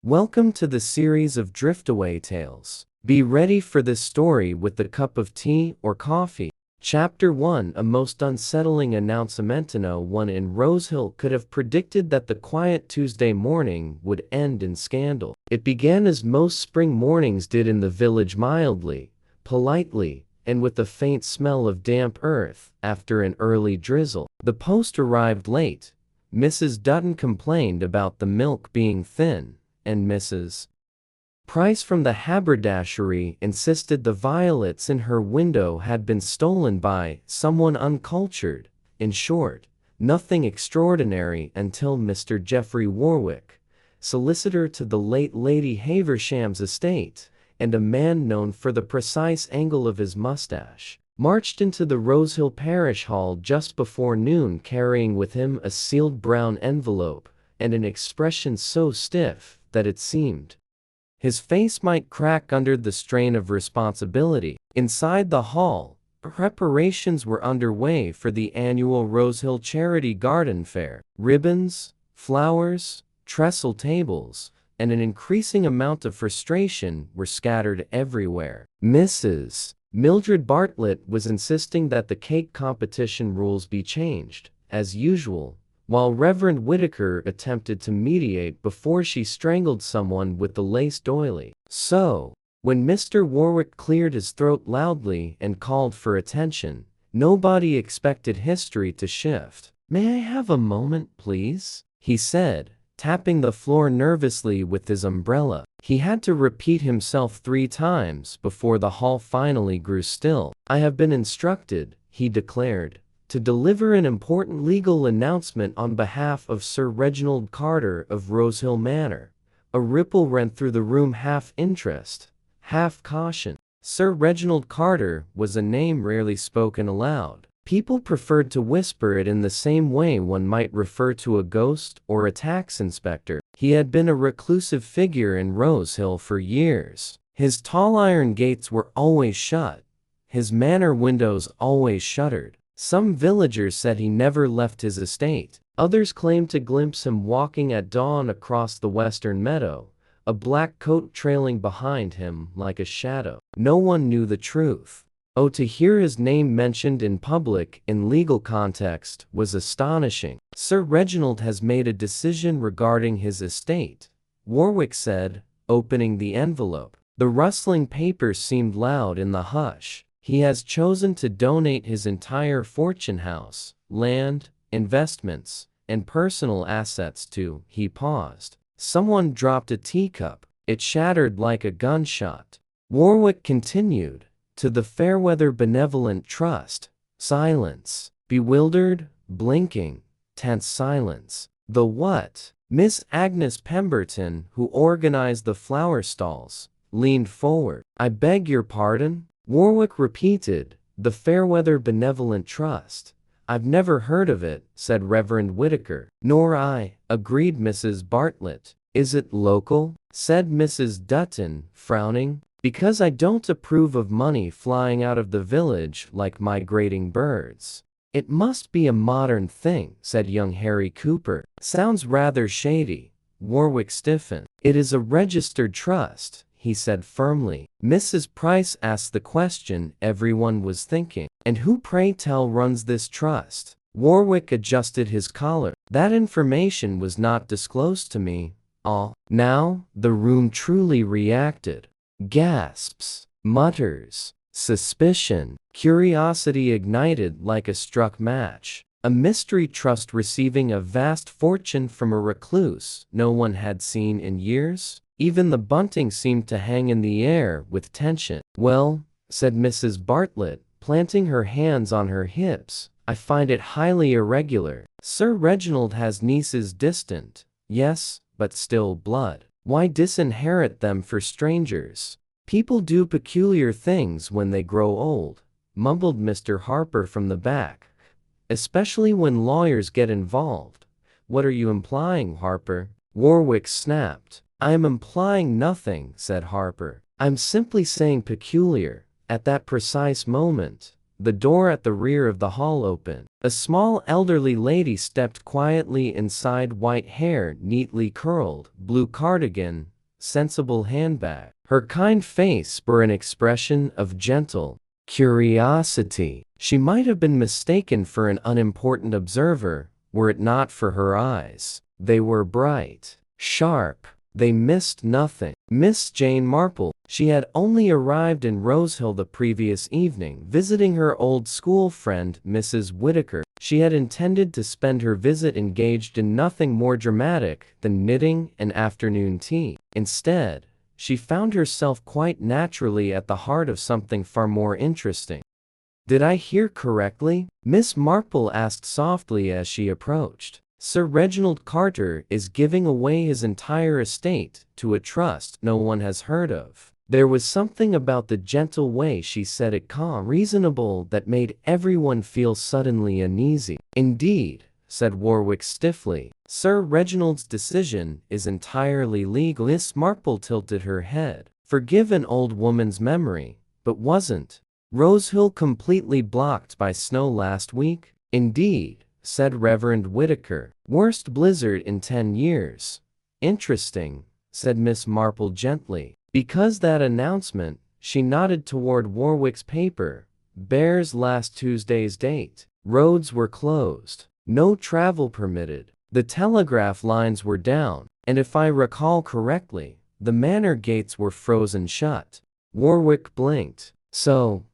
Welcome to the series of Driftaway Tales. Be ready for this story with a cup of tea or coffee. Chapter 1. A most unsettling announcement. No one in Rosehill could have predicted that the quiet Tuesday morning would end in scandal. It began as most spring mornings did in the village, mildly, politely, and with a faint smell of damp earth after an early drizzle. The post arrived late. Mrs. Dutton complained about the milk being thin, and Mrs. Price from the haberdashery insisted the violets in her window had been stolen by someone uncultured. In short, nothing extraordinary until Mr. Geoffrey Warwick, solicitor to the late Lady Haversham's estate, and a man known for the precise angle of his mustache, marched into the Rosehill Parish Hall just before noon, carrying with him a sealed brown envelope and an expression so stiff that it seemed his face might crack under the strain of responsibility. Inside the hall, preparations were underway for the annual Rosehill Charity Garden Fair. Ribbons, flowers, trestle tables, and an increasing amount of frustration were scattered everywhere. Mrs. Mildred Bartlett was insisting that the cake competition rules be changed, as usual, while Reverend Whittaker attempted to mediate before she strangled someone with the lace doily. So, when Mr. Warwick cleared his throat loudly and called for attention, nobody expected history to shift. "May I have a moment, please?" he said, tapping the floor nervously with his umbrella. He had to repeat himself 3 times before the hall finally grew still. "I have been instructed," he declared, "to deliver an important legal announcement on behalf of Sir Reginald Carter of Rosehill Manor." A ripple ran through the room, half interest, half caution. Sir Reginald Carter was a name rarely spoken aloud. People preferred to whisper it in the same way one might refer to a ghost or a tax inspector. He had been a reclusive figure in Rosehill for years. His tall iron gates were always shut, his manor windows always shuttered. Some villagers said he never left his estate. Others claimed to glimpse him walking at dawn across the western meadow, a black coat trailing behind him like a shadow. No one knew the truth. Oh, to hear his name mentioned in public in legal context was astonishing. "Sir Reginald has made a decision regarding his estate," Warwick said, opening the envelope. The rustling paper seemed loud in the hush. "He has chosen to donate his entire fortune, house, land, investments, and personal assets to—" He paused. Someone dropped a teacup. It shattered like a gunshot. Warwick continued, "to the Fairweather Benevolent Trust." Silence. Bewildered, blinking, tense silence. "The what?" Miss Agnes Pemberton, who organized the flower stalls, leaned forward. "I beg your pardon?" Warwick repeated, "The Fairweather Benevolent Trust. I've never heard of it," said Reverend Whittaker. "Nor I," agreed Mrs. Bartlett. "Is it local?" said Mrs. Dutton, frowning. "Because I don't approve of money flying out of the village like migrating birds." "It must be a modern thing," said young Harry Cooper. "Sounds rather shady." Warwick stiffened. "It is a registered trust," he said firmly. Mrs. Price asked the question everyone was thinking. "And who, pray tell, runs this trust?" Warwick adjusted his collar. "That information was not disclosed to me." Now, the room truly reacted. Gasps, mutters, suspicion, curiosity ignited like a struck match. A mystery trust receiving a vast fortune from a recluse no one had seen in years? Even the bunting seemed to hang in the air with tension. "Well," said Mrs. Bartlett, planting her hands on her hips, "I find it highly irregular. Sir Reginald has nieces, distant, yes, but still blood. Why disinherit them for strangers?" "People do peculiar things when they grow old," mumbled Mr. Harper from the back, "especially when lawyers get involved." "What are you implying, Harper?" Warwick snapped. "I am implying nothing," said Harper. "I'm simply saying peculiar." At that precise moment, the door at the rear of the hall opened. A small elderly lady stepped quietly inside, white hair neatly curled, blue cardigan, sensible handbag. Her kind face bore an expression of gentle curiosity. She might have been mistaken for an unimportant observer, were it not for her eyes. They were bright, sharp. They missed nothing. Miss Jane Marple. She had only arrived in Rosehill the previous evening, visiting her old school friend, Mrs. Whittaker. She had intended to spend her visit engaged in nothing more dramatic than knitting and afternoon tea. Instead, she found herself quite naturally at the heart of something far more interesting. "Did I hear correctly?" Miss Marple asked softly as she approached. "Sir Reginald Carter is giving away his entire estate to a trust no one has heard of." There was something about the gentle way she said it, calm, reasonable, that made everyone feel suddenly uneasy. "Indeed," said Warwick stiffly, "Sir Reginald's decision is entirely legal." Miss Marple tilted her head. "Forgive an old woman's memory, but wasn't Rosehill completely blocked by snow last week?" "Indeed," said Reverend Whittaker. "Worst blizzard in 10 years. Interesting," said Miss Marple gently. "Because that announcement," she nodded toward Warwick's paper, "bears last Tuesday's date. Roads were closed. No travel permitted. The telegraph lines were down, and if I recall correctly, the manor gates were frozen shut." Warwick blinked. So,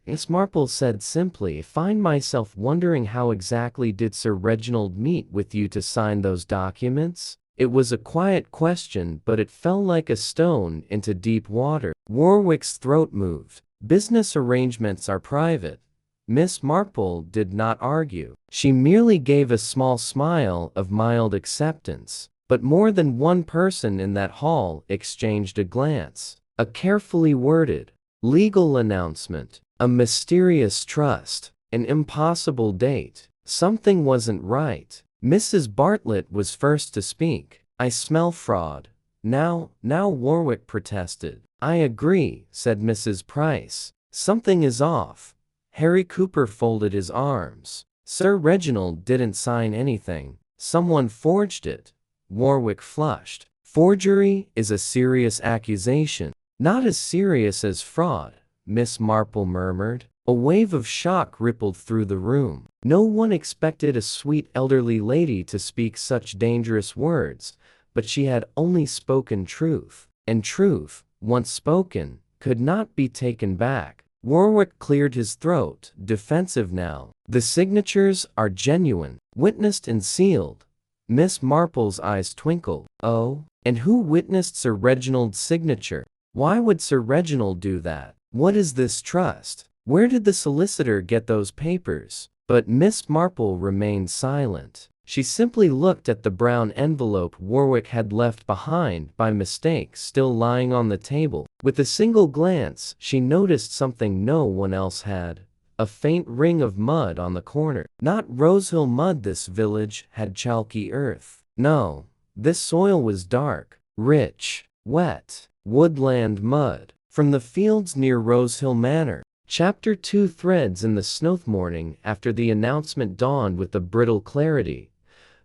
Miss Marple said simply, "Find myself wondering how exactly did Sir Reginald meet with you to sign those documents?" It was a quiet question, but it fell like a stone into deep water. Warwick's throat moved. "Business arrangements are private." Miss Marple did not argue. She merely gave a small smile of mild acceptance. But more than one person in that hall exchanged a glance. A carefully worded legal announcement, a mysterious trust, an impossible date. Something wasn't right. Mrs. Bartlett was first to speak. "I smell fraud." Now, Warwick protested. "I agree," said Mrs. Price. "Something is off." Harry Cooper folded his arms. "Sir Reginald didn't sign anything. Someone forged it." Warwick flushed. "Forgery is a serious accusation." "Not as serious as fraud," Miss Marple murmured. A wave of shock rippled through the room. No one expected a sweet elderly lady to speak such dangerous words, but she had only spoken truth. And truth, once spoken, could not be taken back. Warwick cleared his throat, defensive now. "The signatures are genuine, witnessed and sealed." Miss Marple's eyes twinkled. "Oh? And who witnessed Sir Reginald's signature? Why would Sir Reginald do that? What is this trust? Where did the solicitor get those papers?" But Miss Marple remained silent. She simply looked at the brown envelope Warwick had left behind by mistake still lying on the table. With a single glance, she noticed something no one else had. A faint ring of mud on the corner. Not Rosehill mud. This village had chalky earth. No, this soil was dark, rich, wet, woodland mud. From the fields near Rosehill Manor. Chapter 2. Threads in the snow. Morning after the announcement dawned with a brittle clarity,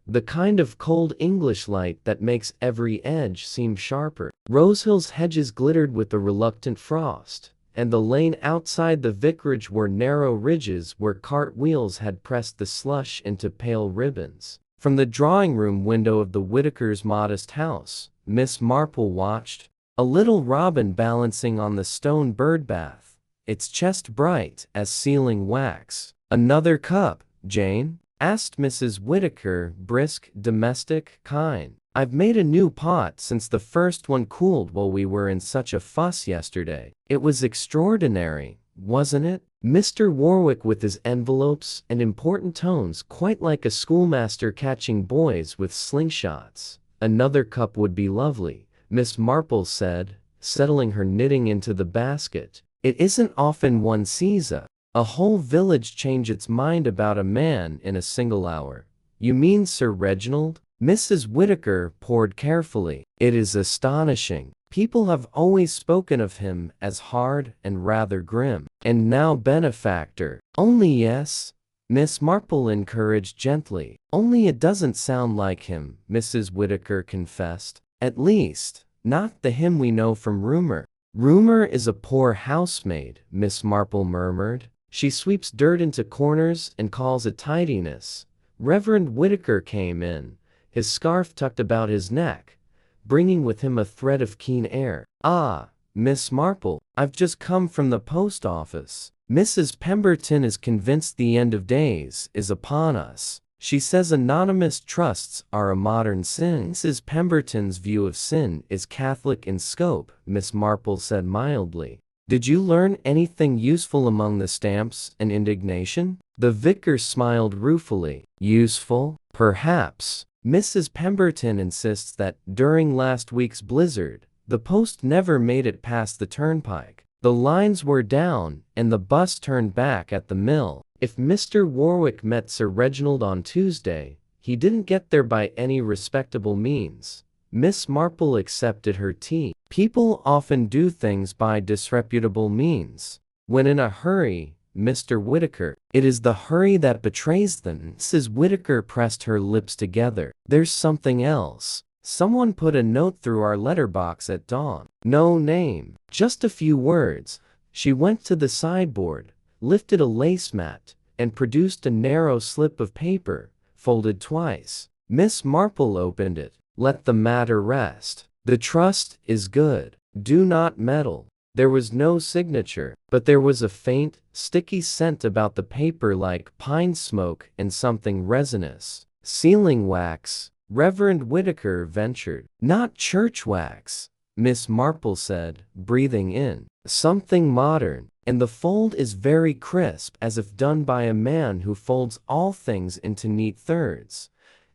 the kind of cold English light that makes every edge seem sharper. Rosehill's hedges glittered with a reluctant frost, and the lane outside the vicarage were narrow ridges where cart wheels had pressed the slush into pale ribbons. From the drawing-room window of the Whittakers' modest house, Miss Marple watched a little robin balancing on the stone bird bath, its chest bright as sealing wax. "Another cup, Jane?" asked Mrs. Whittaker, brisk, domestic, kind. "I've made a new pot since the first one cooled while we were in such a fuss yesterday." It was extraordinary, wasn't it? Mr. Warwick with his envelopes and important tones, quite like a schoolmaster catching boys with slingshots. "Another cup would be lovely," Miss Marple said, settling her knitting into the basket. "It isn't often one sees a whole village change its mind about a man in a single hour." "You mean Sir Reginald?" Mrs. Whittaker poured carefully. "It is astonishing. People have always spoken of him as hard and rather grim. And now Benefactor." "Only yes," Miss Marple encouraged gently. "Only it doesn't sound like him," Mrs. Whittaker confessed. "At least, Not the him we know from rumor. Rumor is a poor housemaid, Miss Marple murmured. She sweeps dirt into corners and calls it tidiness. Reverend Whittaker came in, his scarf tucked about his neck, bringing with him a thread of keen air. "Ah, Miss Marple, I've just come from the post office. Mrs. Pemberton is convinced the end of days is upon us. She says anonymous trusts are a modern sin." Mrs. Pemberton's view of sin is Catholic in scope, Miss Marple said mildly. "Did you learn anything useful among the stamps and indignation?" The vicar smiled ruefully. "Useful? Perhaps. Mrs. Pemberton insists that, during last week's blizzard, the post never made it past the turnpike. The lines were down, and the bus turned back at the mill. If Mr. Warwick met Sir Reginald on Tuesday, he didn't get there by any respectable means." Miss Marple accepted her tea. "People often do things by disreputable means. When in a hurry, Mr. Whittaker. It is the hurry that betrays them." Mrs. Whittaker pressed her lips together. "There's something else. Someone put a note through our letterbox at dawn. No name. Just a few words." She went to the sideboard, lifted a lace mat, and produced a narrow slip of paper, folded twice. Miss Marple opened it. "Let the matter rest. The trust is good. Do not meddle." There was no signature, but there was a faint, sticky scent about the paper, like pine smoke and something resinous. "Sealing wax," Reverend Whittaker ventured. "Not church wax," Miss Marple said, breathing in. "Something modern. And the fold is very crisp, as if done by a man who folds all things into neat thirds."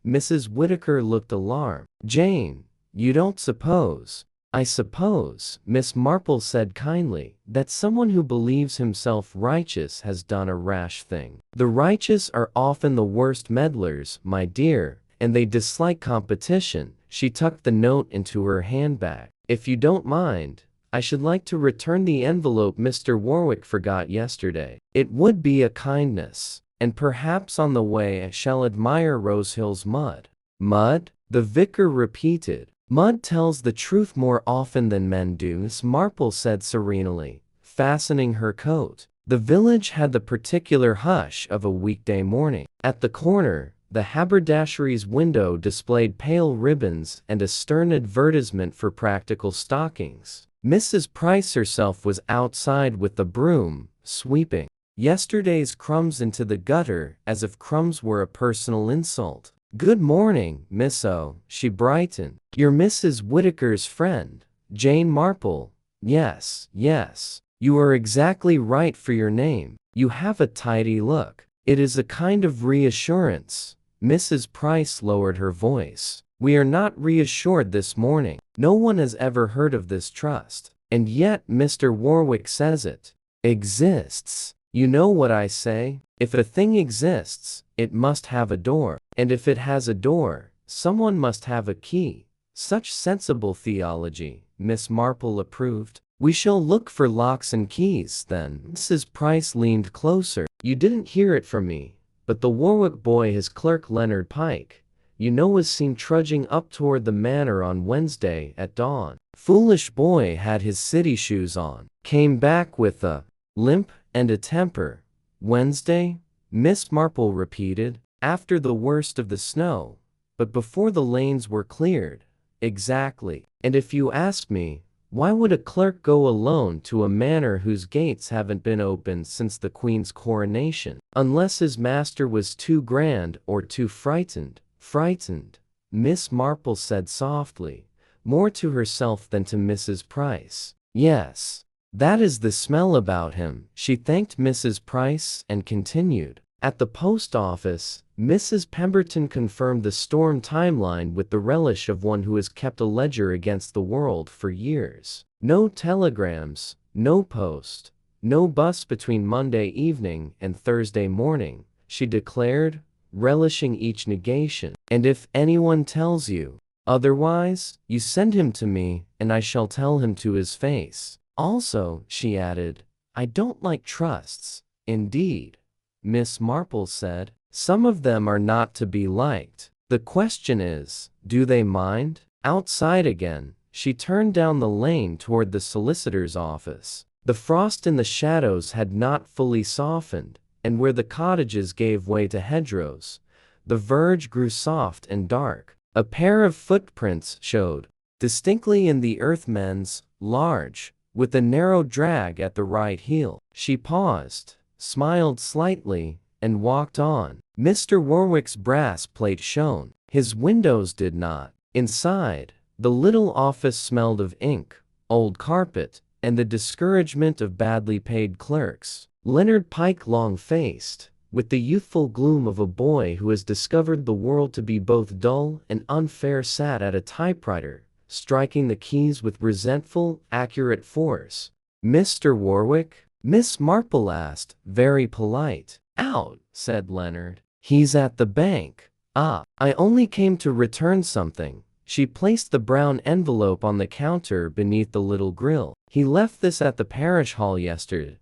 Mrs. Whittaker looked alarmed. "Jane, you don't suppose—" "I suppose," Miss Marple said kindly, "that someone who believes himself righteous has done a rash thing. The righteous are often the worst meddlers, my dear, and they dislike competition." She tucked the note into her handbag. "If you don't mind, I should like to return the envelope Mr. Warwick forgot yesterday. It would be a kindness, and perhaps on the way I shall admire Rosehill's mud." "Mud?" the vicar repeated. "Mud tells the truth more often than men do," Miss Marple said serenely, fastening her coat. The village had the particular hush of a weekday morning. At the corner, the haberdashery's window displayed pale ribbons and a stern advertisement for practical stockings. Mrs. Price herself was outside with the broom, sweeping yesterday's crumbs into the gutter as if crumbs were a personal insult. "Good morning, Miss O." She brightened. "You're Mrs. Whittaker's friend, Jane Marple." "Yes, yes. You are exactly right for your name. You have a tidy look. It is a kind of reassurance." Mrs. Price lowered her voice. "We are not reassured this morning. No one has ever heard of this trust. And yet Mr. Warwick says it exists. You know what I say? If a thing exists, it must have a door. And if it has a door, someone must have a key." "Such sensible theology," Miss Marple approved. "We shall look for locks and keys, then." Mrs. Price leaned closer. "You didn't hear it from me, but the Warwick boy, his clerk Leonard Pike, you know, was seen trudging up toward the manor on Wednesday at dawn. Foolish boy, had his city shoes on. Came back with a limp and a temper." "Wednesday?" Miss Marple repeated. "After the worst of the snow, but before the lanes were cleared." "Exactly. And if you ask me, why would a clerk go alone to a manor whose gates haven't been opened since the Queen's coronation? Unless his master was too grand or too frightened." "Frightened," Miss Marple said softly, more to herself than to Mrs. Price. "Yes. That is the smell about him." She thanked Mrs. Price and continued. At the post office, Mrs. Pemberton confirmed the storm timeline with the relish of one who has kept a ledger against the world for years. "No telegrams, no post, no bus between Monday evening and Thursday morning," she declared, relishing each negation. "And if anyone tells you otherwise, you send him to me, and I shall tell him to his face. Also," she added, "I don't like trusts." "Indeed," Miss Marple said, "some of them are not to be liked. The question is, do they mind?" Outside again, She turned down the lane toward the solicitor's office. The frost in the shadows had not fully softened, and where the cottages gave way to hedgerows, the verge grew soft and dark. A pair of footprints showed distinctly in the earthman's, large, with a narrow drag at the right heel. She paused, smiled slightly, and walked on. Mr. Warwick's brass plate shone. His windows did not. Inside, the little office smelled of ink, old carpet, and the discouragement of badly paid clerks. Leonard Pike, long-faced, with the youthful gloom of a boy who has discovered the world to be both dull and unfair, sat at a typewriter, striking the keys with resentful, accurate force. "Mr. Warwick?" Miss Marple asked, very polite. "Out," said Leonard. "He's at the bank." "Ah, I only came to return something." She placed the brown envelope on the counter beneath the little grill. "He left this at the parish hall yesterday."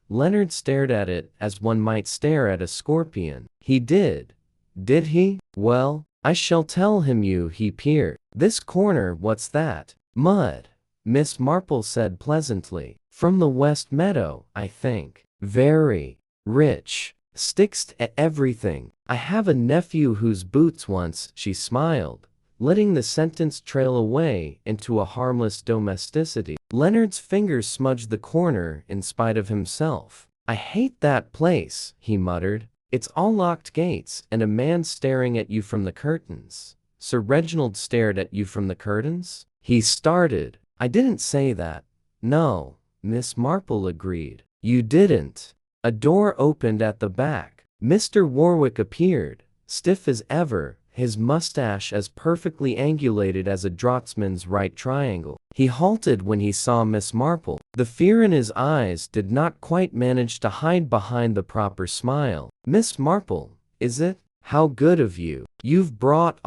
Leonard stared at it as one might stare at a scorpion. "He did? Did he? Well, I shall tell him he peered. This corner, what's that?" "Mud," Miss Marple said pleasantly. "From the West Meadow, I think. Very rich. Sticks to everything. I have a nephew whose boots once," she smiled, letting the sentence trail away into a harmless domesticity. Leonard's fingers smudged the corner in spite of himself. "I hate that place," he muttered. "It's all locked gates and a man staring at you from the curtains." "Sir Reginald stared at you from the curtains?" He started. "I didn't say that." "No," Miss Marple agreed. "You didn't." A door opened at the back. Mr. Warwick appeared, stiff as ever, his mustache as perfectly angulated as a draughtsman's right triangle. He halted when he saw Miss Marple. The fear in his eyes did not quite manage to hide behind the proper smile. "Miss Marple, is it? How good of you. You've brought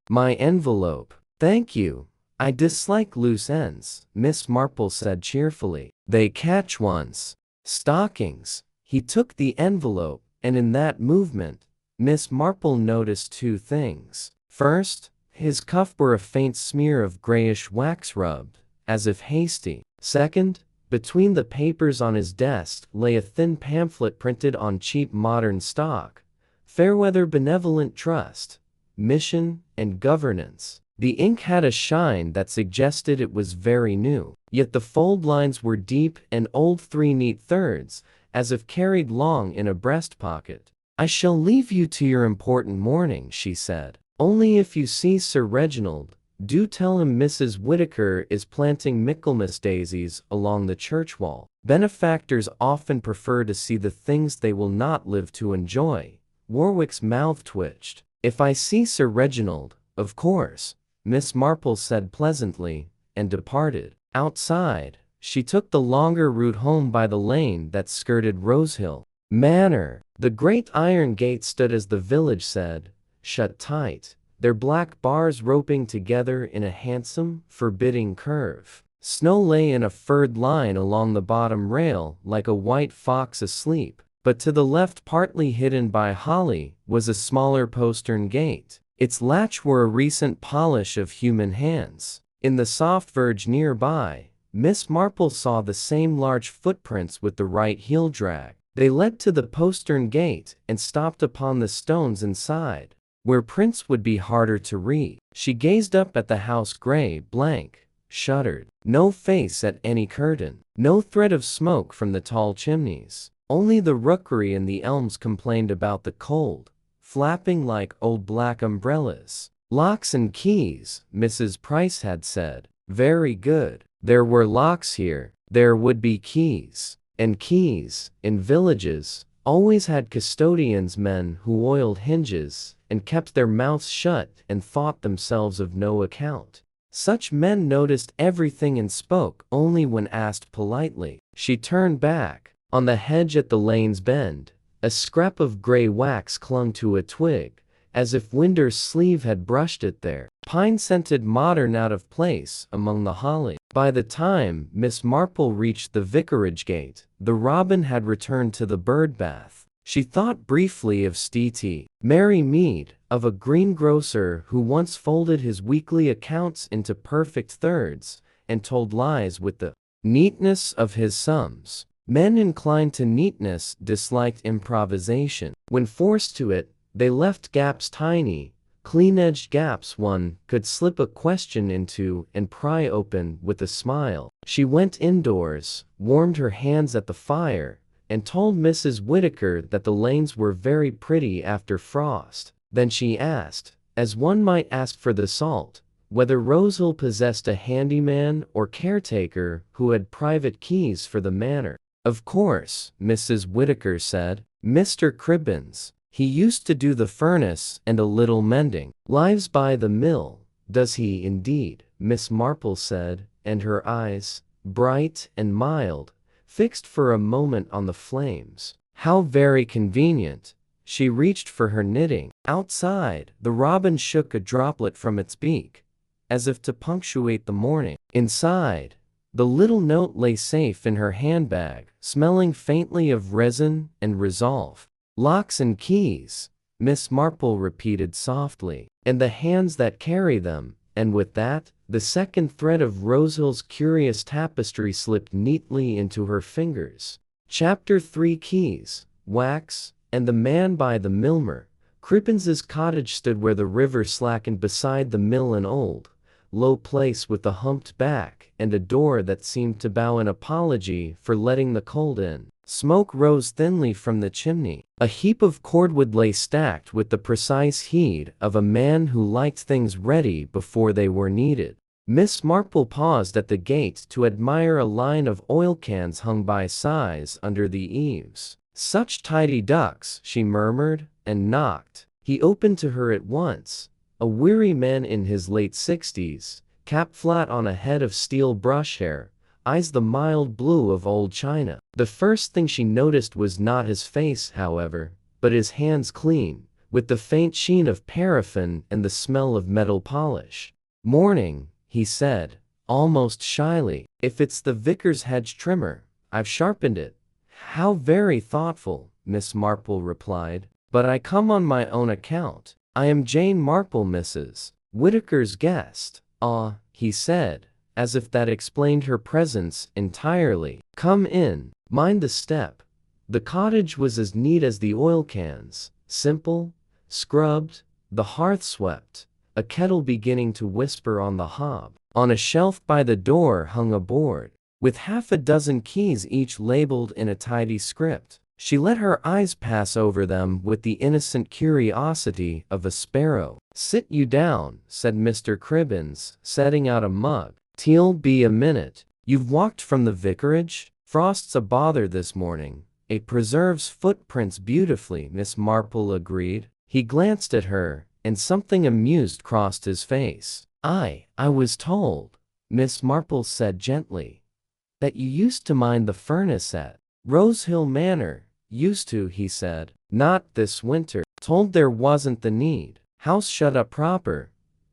my envelope." "Thank you. I dislike loose ends," Miss Marple said cheerfully. "They catch one's stockings." He took the envelope, and in that movement, Miss Marple noticed two things. First, his cuff bore a faint smear of grayish wax rubbed, as if hasty. Second, between the papers on his desk lay a thin pamphlet printed on cheap modern stock. "Fairweather Benevolent Trust, Mission and Governance." The ink had a shine that suggested it was very new, yet the fold lines were deep and old, 3 neat thirds, as if carried long in a breast pocket. "I shall leave you to your important morning," she said. "Only if you see Sir Reginald, do tell him Mrs. Whittaker is planting Michaelmas daisies along the church wall. Benefactors often prefer to see the things they will not live to enjoy." Warwick's mouth twitched. "If I see Sir Reginald, of course," Miss Marple said pleasantly, and departed. Outside, she took the longer route home by the lane that skirted Rosehill Manor. The great iron gate stood, as the village said, shut tight, their black bars roping together in a handsome, forbidding curve. Snow lay in a furred line along the bottom rail like a white fox asleep, but to the left, partly hidden by holly, was a smaller postern gate. Its latch wore a recent polish of human hands. In the soft verge nearby, Miss Marple saw the same large footprints with the right heel drag. They led to the postern gate and stopped upon the stones inside, where prints would be harder to read. She gazed up at the house, gray, blank, shuttered. No face at any curtain. No thread of smoke from the tall chimneys. Only the rookery and the elms complained about the cold, flapping like old black umbrellas. "Locks and keys," Mrs. Price had said. "Very good. There were locks here. There would be keys." And keys, in villages, always had custodians, men who oiled hinges and kept their mouths shut and thought themselves of no account. Such men noticed everything and spoke only when asked politely. She turned back. On the hedge at the lane's bend, a scrap of gray wax clung to a twig, as if winter's sleeve had brushed it there. Pine-scented, modern, out of place among the holly. By the time Miss Marple reached the vicarage gate, the robin had returned to the bird bath. She thought briefly of Steety. Mary Mead, of a greengrocer who once folded his weekly accounts into perfect thirds and told lies with the neatness of his sums. Men inclined to neatness disliked improvisation. When forced to it, they left gaps tiny, clean-edged gaps one could slip a question into and pry open with a smile. She went indoors, warmed her hands at the fire, and told Mrs. Whittaker that the lanes were very pretty after frost. Then she asked, as one might ask for the salt, whether Rosehill possessed a handyman or caretaker who had private keys for the manor. Of course, Mrs. Whittaker said. Mr. Cribbins. He used to do the furnace and a little mending. Lives by the mill. Does he indeed? Miss Marple said, and her eyes, bright and mild, fixed for a moment on the flames. How very convenient. She reached for her knitting. Outside, the robin shook a droplet from its beak, as if to punctuate the morning. Inside, the little note lay safe in her handbag, smelling faintly of resin and resolve. Locks and keys, Miss Marple repeated softly, and the hands that carry them, and with that, the second thread of Rosehill's curious tapestry slipped neatly into her fingers. Chapter 3. Keys, wax, and the man by the Milmer. Cribbins's cottage stood where the river slackened beside the mill, an old, low place with a humped back and a door that seemed to bow in apology for letting the cold in. Smoke rose thinly from the chimney. A heap of cordwood lay stacked with the precise heed of a man who liked things ready before they were needed. Miss Marple paused at the gate to admire a line of oil cans hung by size under the eaves. Such tidy ducks, she murmured, and knocked. He opened to her at once. A weary man in his late 60s, cap flat on a head of steel brush hair, eyes the mild blue of old china. The first thing she noticed was not his face, however, but his hands clean, with the faint sheen of paraffin and the smell of metal polish. Morning, he said, almost shyly. If it's the vicar's hedge trimmer, I've sharpened it. How very thoughtful, Miss Marple replied. But I come on my own account. I am Jane Marple, Mrs. Whittaker's guest. Ah, he said, as if that explained her presence entirely. Come in. Mind the step. The cottage was as neat as the oil cans, simple, scrubbed, the hearth swept, a kettle beginning to whisper on the hob. On a shelf by the door hung a board, with half a dozen keys each labeled in a tidy script. She let her eyes pass over them with the innocent curiosity of a sparrow. Sit you down, said Mr. Cribbins, setting out a mug. Tea'll be a minute. You've walked from the vicarage? Frost's a bother this morning. It preserves footprints beautifully, Miss Marple agreed. He glanced at her, and something amused crossed his face. I was told, Miss Marple said gently, that you used to mind the furnace at Rosehill Manor. Used to, he said. Not this winter. Told there wasn't the need. House shut up proper.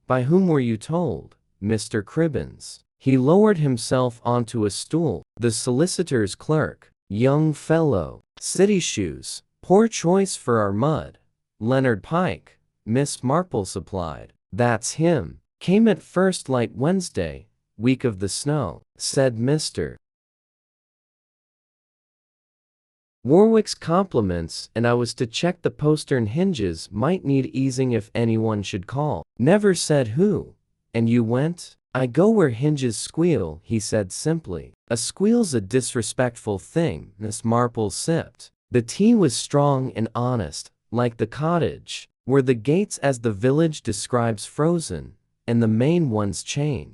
By whom were you told? Mr. Cribbins. He lowered himself onto a stool. The solicitor's clerk. Young fellow. City shoes. Poor choice for our mud. Leonard Pike, Miss Marple supplied. That's him. Came at first light Wednesday, week of the snow, said Mr. Warwick's compliments, and I was to check the postern hinges might need easing if anyone should call. Never said who. And you went? I go where hinges squeal, he said simply. A squeal's a disrespectful thing, Miss Marple sipped. The tea was strong and honest, like the cottage. Were the gates as the village describes frozen, and the main ones chained?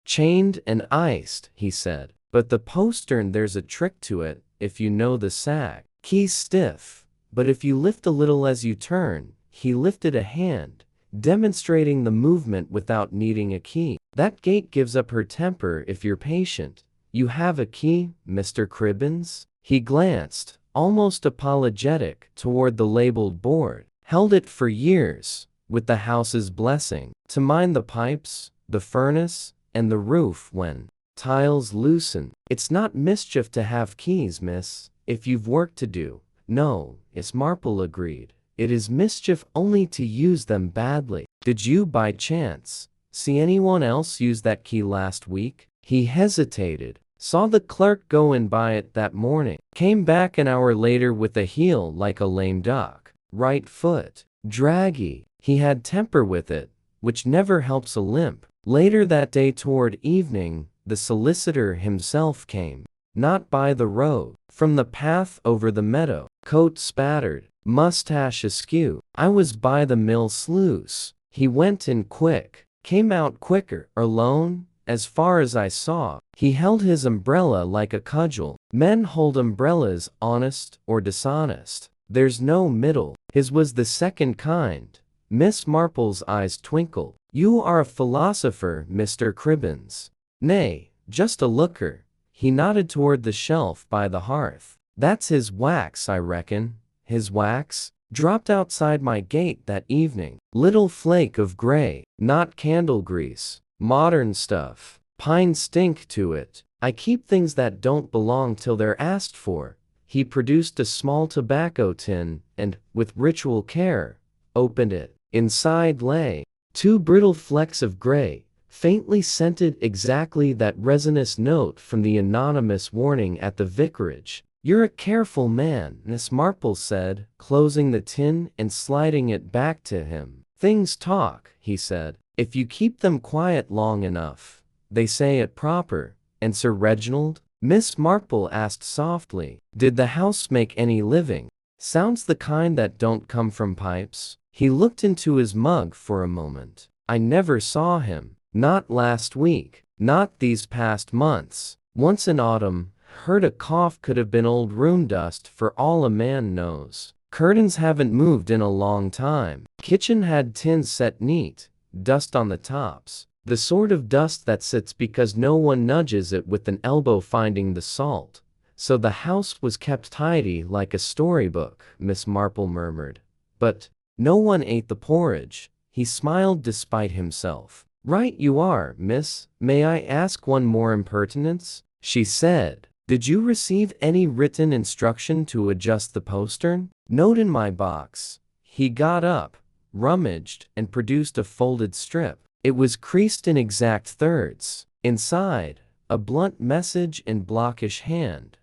Chained and iced, he said. But the postern, there's a trick to it. If you know the sag. Key's stiff, but if you lift a little as you turn. He lifted a hand, demonstrating the movement without needing a key. That gate gives up her temper if you're patient. You have a key, Mr. Cribbins? He glanced, almost apologetic, toward the labeled board. Held it for years, with the house's blessing, to mind the pipes, the furnace, and the roof when tiles loosen. It's not mischief to have keys, miss, if you've work to do. No, Miss Marple agreed. It is mischief only to use them badly. Did you, by chance, see anyone else use that key last week? He hesitated. Saw the clerk go and buy it that morning. Came back an hour later with a heel like a lame duck. Right foot draggy. He had temper with it, which never helps a limp. Later that day toward evening, the solicitor himself came. Not by the road, from the path over the meadow. Coat spattered, mustache askew. I was by the mill sluice. He went in quick, came out quicker. Alone, as far as I saw. He held his umbrella like a cudgel. Men hold umbrellas, honest or dishonest. There's no middle. His was the second kind. Miss Marple's eyes twinkled. You are a philosopher, Mr. Cribbins. Nay, just a looker. He nodded toward the shelf by the hearth. That's his wax, I reckon. His wax? Dropped outside my gate that evening. Little flake of gray, not candle grease. Modern stuff. Pine stink to it. I keep things that don't belong till they're asked for. He produced a small tobacco tin and, with ritual care, opened it. Inside lay 2 brittle flecks of gray, faintly scented, exactly that resinous note from the anonymous warning at the vicarage. You're a careful man, Miss Marple said, closing the tin and sliding it back to him. Things talk, he said, if you keep them quiet long enough. They say it proper. And Sir Reginald? Miss Marple asked softly. Did the house make any living? Sounds the kind that don't come from pipes. He looked into his mug for a moment. I never saw him. Not last week. Not these past months. Once in autumn, heard a cough, could have been old room dust for all a man knows. Curtains haven't moved in a long time. Kitchen had tins set neat, dust on the tops. The sort of dust that sits because no one nudges it with an elbow finding the salt. So the house was kept tidy like a storybook, Miss Marple murmured. But no one ate the porridge. He smiled despite himself. Right you are, miss. May I ask one more impertinence? She said. Did you receive any written instruction to adjust the postern? Note in my box. He got up, rummaged, and produced a folded strip. It was creased in exact thirds. Inside, a blunt message in blockish hand.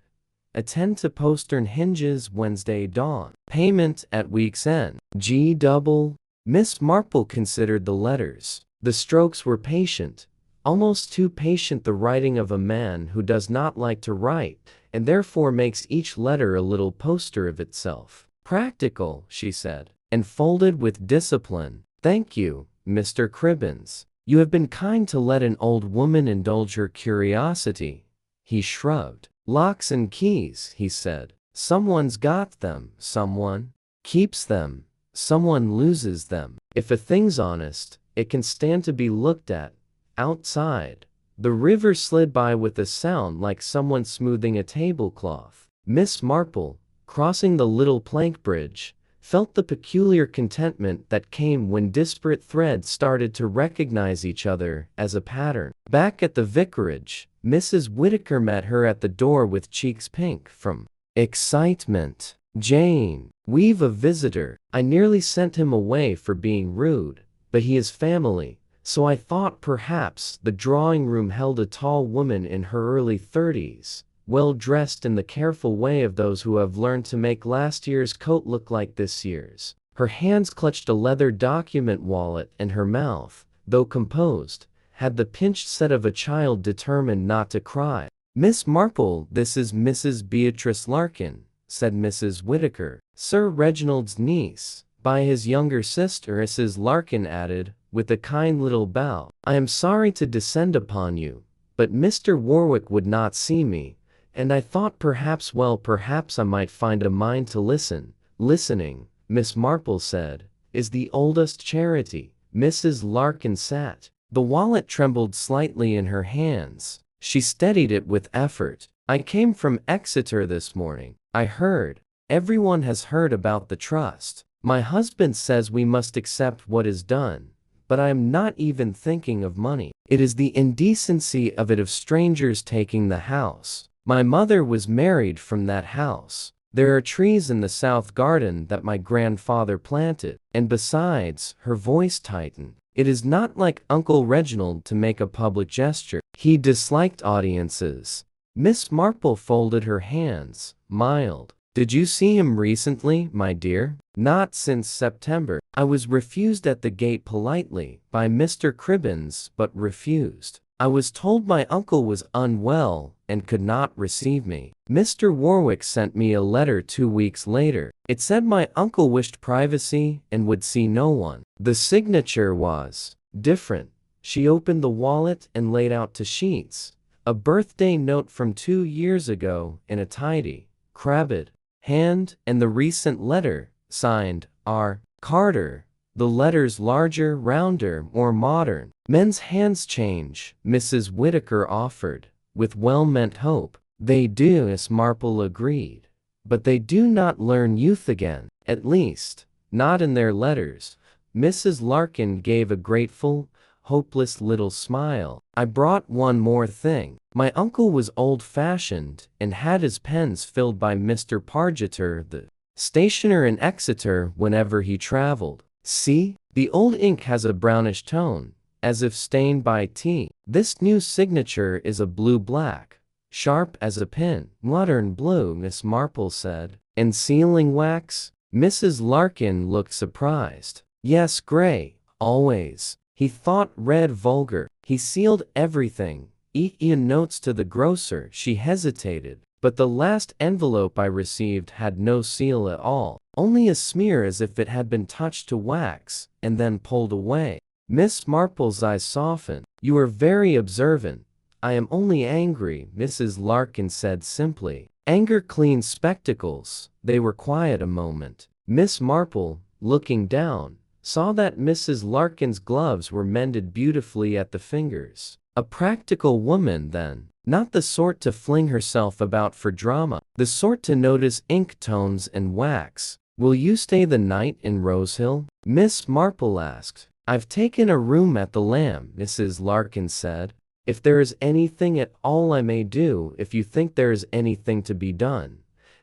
Attend to postern hinges Wednesday dawn. Payment at week's end. G double. Miss Marple considered the letters. The strokes were patient, almost too patient, the writing of a man who does not like to write, and therefore makes each letter a little poster of itself. Practical, she said, and folded with discipline. Thank you, Mr. Cribbins. You have been kind to let an old woman indulge her curiosity. He shrugged. Locks and keys, he said. Someone's got them. Someone keeps them. Someone loses them. If a thing's honest, it can stand to be looked at. Outside, the river slid by with a sound like someone smoothing a tablecloth. Miss Marple, crossing the little plank bridge, felt the peculiar contentment that came when disparate threads started to recognize each other as a pattern. Back at the vicarage, Mrs. Whittaker met her at the door with cheeks pink from excitement. Jane, we've a visitor. I nearly sent him away for being rude, but he is family, so I thought perhaps. The drawing room held a tall woman in her early 30s, well dressed in the careful way of those who have learned to make last year's coat look like this year's. Her hands clutched a leather document wallet, and her mouth, though composed, had the pinched set of a child determined not to cry. Miss Marple, this is Mrs. Beatrice Larkin, said Mrs. Whittaker, Sir Reginald's niece, by his younger sister. Mrs. Larkin added, with a kind little bow, I am sorry to descend upon you, but Mr. Warwick would not see me, and I thought perhaps I might find a mind to listen. Listening, Miss Marple said, is the oldest charity. Mrs. Larkin sat. The wallet trembled slightly in her hands. She steadied it with effort. I came from Exeter this morning. I heard. Everyone has heard about the trust. My husband says we must accept what is done, but I am not even thinking of money. It is the indecency of it, of strangers taking the house. My mother was married from that house. There are trees in the south garden that my grandfather planted. And besides," her voice tightened, "it is not like Uncle Reginald to make a public gesture. He disliked audiences." Miss Marple folded her hands, mild. "Did you see him recently, my dear?" "Not since September. I was refused at the gate politely by Mr. Cribbins, but refused. I was told my uncle was unwell and could not receive me. Mr. Warwick sent me a letter 2 weeks later. It said my uncle wished privacy and would see no one. The signature was different." She opened the wallet and laid out 2 sheets. A birthday note from 2 years ago in a tidy, crabbed hand, and the recent letter, signed R. Carter. The letters larger, rounder, more modern. "Men's hands change," Mrs. Whittaker offered, with well-meant hope. "They do," Miss Marple agreed. "But they do not learn youth again, at least, not in their letters." Mrs. Larkin gave a grateful, hopeless little smile. "I brought one more thing. My uncle was old-fashioned and had his pens filled by Mr. Pargeter, the stationer in Exeter, whenever he traveled. See? The old ink has a brownish tone, as if stained by tea. This new signature is a blue-black, sharp as a pin." "Modern blue," Miss Marple said. "And sealing wax?" Mrs. Larkin looked surprised. "Yes, gray, always. He thought red vulgar. He sealed everything, even notes to the grocer." She hesitated. "But the last envelope I received had no seal at all, only a smear as if it had been touched to wax, and then pulled away." Miss Marple's eyes softened. "You are very observant. I am only angry," Mrs. Larkin said simply. Anger cleaned spectacles. They were quiet a moment. Miss Marple, looking down, saw that Mrs. Larkin's gloves were mended beautifully at the fingers. A practical woman, then. Not the sort to fling herself about for drama. The sort to notice ink tones and wax. "Will you stay the night in Rosehill?" Miss Marple asked. "I've taken a room at the Lamb," Mrs. Larkin said. "If there is anything at all I may do, if you think there is anything to be done."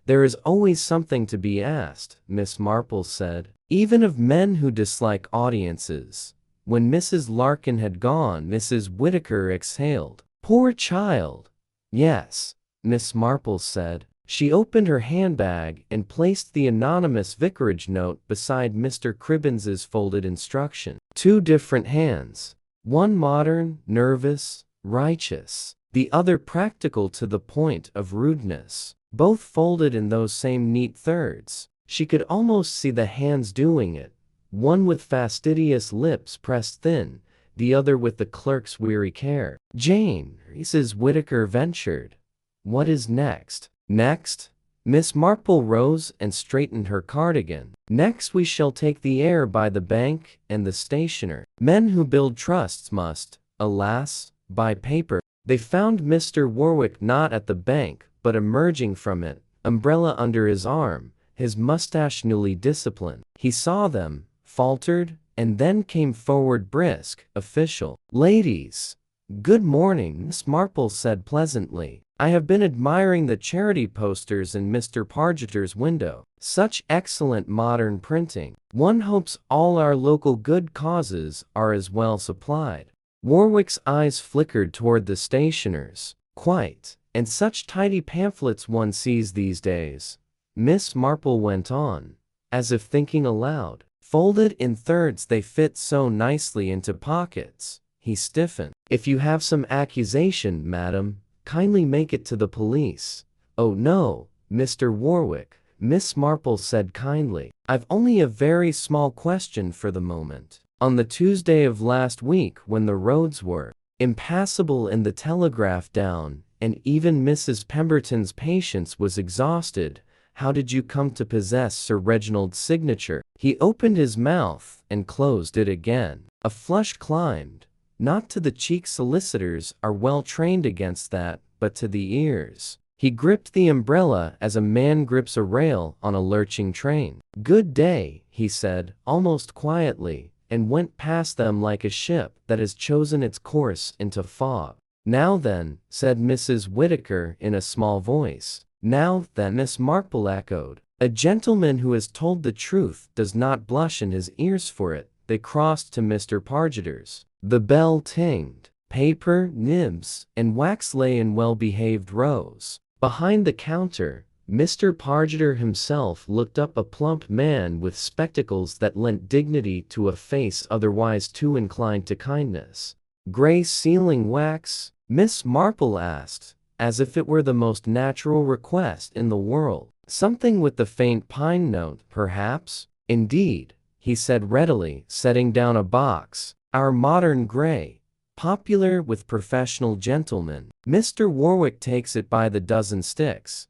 "There is always something to be asked," Miss Marple said, "even of men who dislike audiences." When Mrs. Larkin had gone, Mrs. Whittaker exhaled. "Poor child." "Yes," Miss Marple said. She opened her handbag and placed the anonymous vicarage note beside Mr. Cribbins's folded instruction. 2 different hands. One modern, nervous, righteous. The other practical to the point of rudeness. Both folded in those same neat thirds. She could almost see the hands doing it, one with fastidious lips pressed thin, the other with the clerk's weary care. "Jane," Mrs. Whittaker ventured, "what is next?" "Next?" Miss Marple rose and straightened her cardigan. "Next we shall take the air by the bank and the stationer. Men who build trusts must, alas, buy paper." They found Mr. Warwick not at the bank, but emerging from it, umbrella under his arm, his mustache newly disciplined. He saw them, faltered, and then came forward brisk, official. "Ladies, good morning," Miss Marple said pleasantly. "I have been admiring the charity posters in Mr. Pargeter's window. Such excellent modern printing. One hopes all our local good causes are as well supplied." Warwick's eyes flickered toward the stationers. "Quite. And such tidy pamphlets one sees these days," Miss Marple went on, as if thinking aloud. "Folded in thirds they fit so nicely into pockets." He stiffened. "If you have some accusation, madam, kindly make it to the police." "Oh no, Mr. Warwick," Miss Marple said kindly. "I've only a very small question for the moment. On the Tuesday of last week, when the roads were impassable and the telegraph down, and even Mrs. Pemberton's patience was exhausted, how did you come to possess Sir Reginald's signature?" He opened his mouth and closed it again. A flush climbed, not to the cheek. Solicitors are well trained against that, but to the ears. He gripped the umbrella as a man grips a rail on a lurching train. "Good day," he said, almost quietly, and went past them like a ship that has chosen its course into fog. "Now then," said Mrs. Whittaker in a small voice, Now then, Miss Marple echoed. A gentleman who has told the truth does not blush in his ears for it. They crossed to Mr. Pargeter's. The bell tinged. Paper, nibs, and wax lay in well-behaved rows. Behind the counter, Mr. Pargeter himself looked up, a plump man with spectacles that lent dignity to a face otherwise too inclined to kindness. Gray sealing wax? Miss Marple asked, as if it were the most natural request in the world. Something with the faint pine note, perhaps? Indeed, he said readily, setting down a box. Our modern gray. Popular with professional gentlemen. Mr. Warwick takes it by the dozen sticks.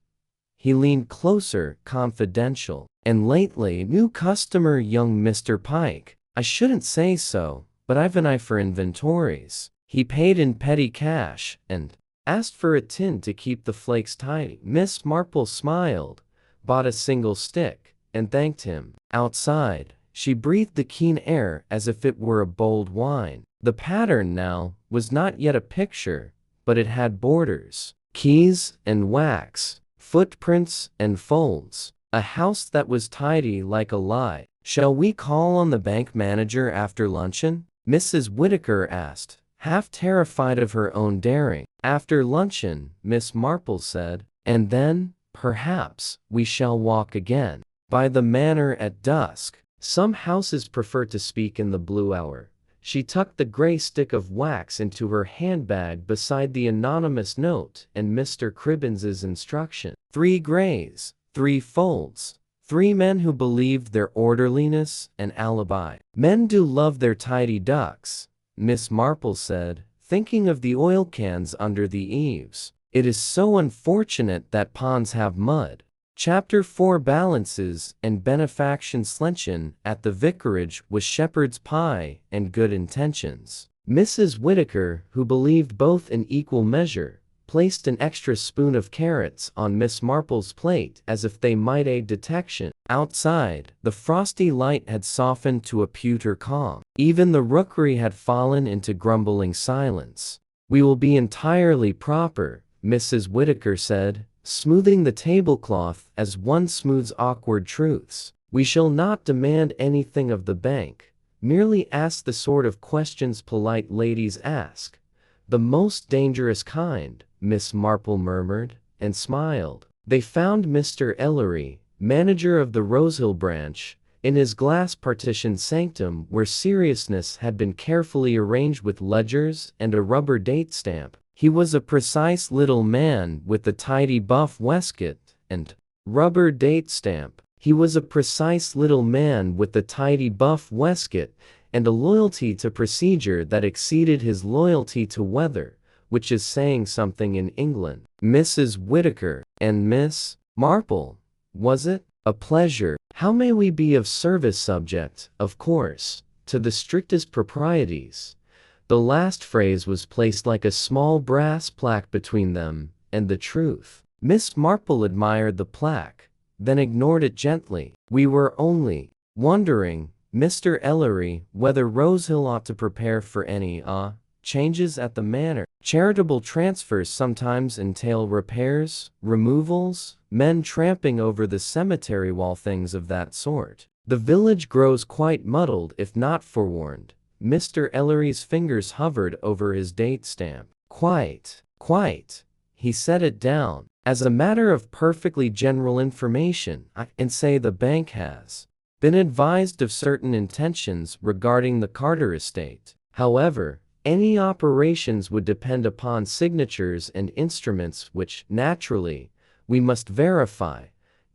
He leaned closer, confidential. And lately, new customer young Mr. Pike. I shouldn't say so, but I've an eye for inventories. He paid in petty cash, and asked for a tin to keep the flakes tidy. Miss Marple smiled, bought a single stick, and thanked him. Outside, she breathed the keen air as if it were a bold wine. The pattern now was not yet a picture, but it had borders, keys and wax, footprints and folds, a house that was tidy like a lie. Shall we call on the bank manager after luncheon? Mrs. Whittaker asked, half terrified of her own daring. After luncheon, Miss Marple said, and then, perhaps, we shall walk again. By the manor at dusk. Some houses prefer to speak in the blue hour. She tucked the gray stick of wax into her handbag beside the anonymous note and Mr. Cribbins's instruction. 3 grays, 3 folds, 3 men who believed their orderliness and alibi. Men do love their tidy ducks, Miss Marple said, thinking of the oil cans under the eaves. It is so unfortunate that ponds have mud. Chapter 4. Balances and benefaction. Luncheon at the vicarage was shepherd's pie and good intentions. Mrs. Whittaker, who believed both in equal measure, placed an extra spoon of carrots on Miss Marple's plate as if they might aid detection. Outside, the frosty light had softened to a pewter calm. Even the rookery had fallen into grumbling silence. We will be entirely proper, Mrs. Whittaker said, smoothing the tablecloth as one smooths awkward truths. We shall not demand anything of the bank, merely ask the sort of questions polite ladies ask. The most dangerous kind, Miss Marple murmured, and smiled. They found Mr. Ellery, manager of the Rosehill branch, in his glass-partitioned sanctum where seriousness had been carefully arranged with ledgers and a rubber date stamp. He was a precise little man with a tidy buff waistcoat and rubber date stamp. He was a precise little man with a tidy buff waistcoat and a loyalty to procedure that exceeded his loyalty to weather, which is saying something in England. Mrs. Whittaker and Miss Marple, was it? A pleasure. How may we be of service? Subject, of course, to the strictest proprieties. The last phrase was placed like a small brass plaque between them and the truth. Miss Marple admired the plaque, then ignored it gently. We were only wondering, Mr. Ellery, whether Rosehill ought to prepare for any changes at the manor. Charitable transfers sometimes entail repairs, removals, men tramping over the cemetery wall, things of that sort. The village grows quite muddled if not forewarned. Mr. Ellery's fingers hovered over his date stamp. Quite. He set it down. As a matter of perfectly general information, I can say the bank has been advised of certain intentions regarding the Carter estate. However, any operations would depend upon signatures and instruments which, naturally, we must verify.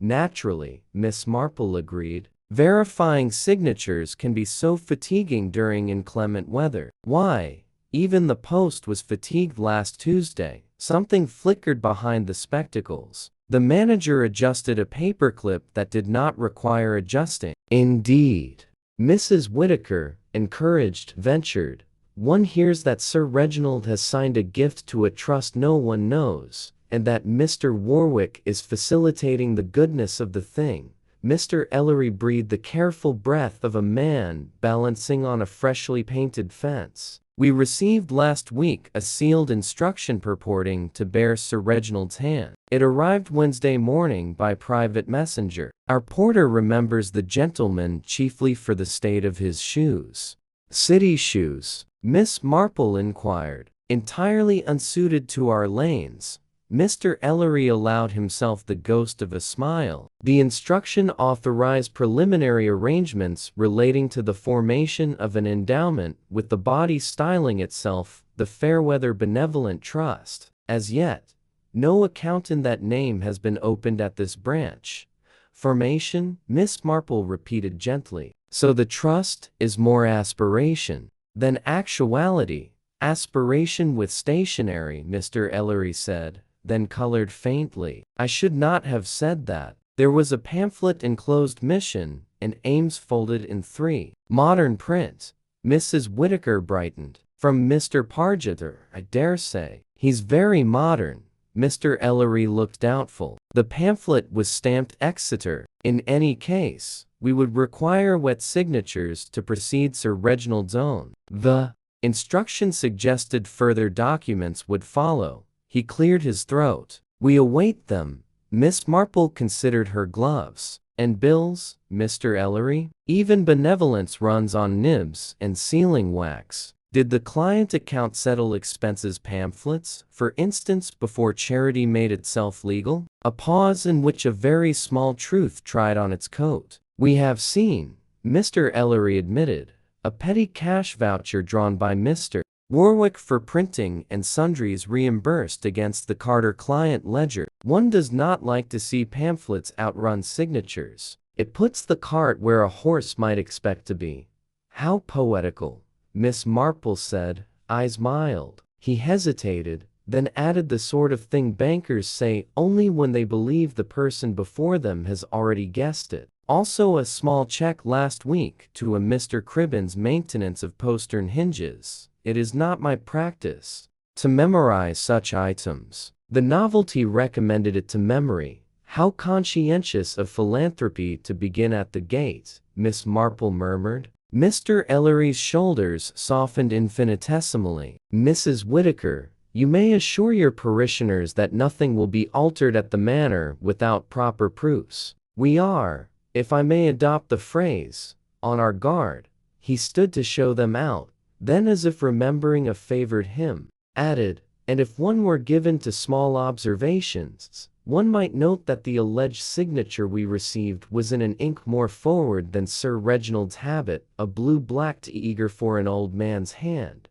Naturally, Miss Marple agreed. Verifying signatures can be so fatiguing during inclement weather. Why, even the post was fatigued last Tuesday. Something flickered behind the spectacles. The manager adjusted a paperclip that did not require adjusting. Indeed, Mrs. Whittaker, encouraged, ventured. One hears that Sir Reginald has signed a gift to a trust no one knows, and that Mr. Warwick is facilitating the goodness of the thing. Mr. Ellery breathed the careful breath of a man balancing on a freshly painted fence. We received last week a sealed instruction purporting to bear Sir Reginald's hand. It arrived Wednesday morning by private messenger. Our porter remembers the gentleman chiefly for the state of his shoes. City shoes? Miss Marple inquired. Entirely unsuited to our lanes. Mr. Ellery allowed himself the ghost of a smile. The instruction authorized preliminary arrangements relating to the formation of an endowment with the body styling itself the Fairweather Benevolent Trust. As yet, no account in that name has been opened at this branch. Formation? Miss Marple repeated gently. So the trust is more aspiration than actuality. Aspiration with stationery, Mr. Ellery said, then colored faintly. I should not have said that. There was a pamphlet enclosed mission, and aims folded in 3. Modern print. Mrs. Whittaker brightened. From Mr. Pargeter, I dare say. He's very modern. Mr. Ellery looked doubtful. The pamphlet was stamped Exeter. In any case, we would require wet signatures to precede Sir Reginald's own. The instruction suggested further documents would follow. He cleared his throat. We await them. Miss Marple considered her gloves. And bills, Mr. Ellery? Even benevolence runs on nibs and sealing wax. Did the client account settle expenses pamphlets, for instance, before charity made itself legal? A pause in which a very small truth tried on its coat. We have seen, Mr. Ellery admitted, a petty cash voucher drawn by Mr. Warwick for printing and sundries reimbursed against the Carter client ledger. One does not like to see pamphlets outrun signatures. It puts the cart where a horse might expect to be. How poetical, Miss Marple said, eyes mild. He hesitated, then added the sort of thing bankers say only when they believe the person before them has already guessed it. Also a small check last week to a Mr. Cribbin's maintenance of postern hinges. It is not my practice to memorize such items. The novelty recommended it to memory. How conscientious of philanthropy to begin at the gate, Miss Marple murmured. Mr. Ellery's shoulders softened infinitesimally. Mrs. Whittaker, you may assure your parishioners that nothing will be altered at the manor without proper proofs. We are, if I may adopt the phrase, on our guard. He stood to show them out. Then, as if remembering a favored hymn, added, and if one were given to small observations, one might note that the alleged signature we received was in an ink more forward than Sir Reginald's habit, a blue-blacked eager for an old man's hand.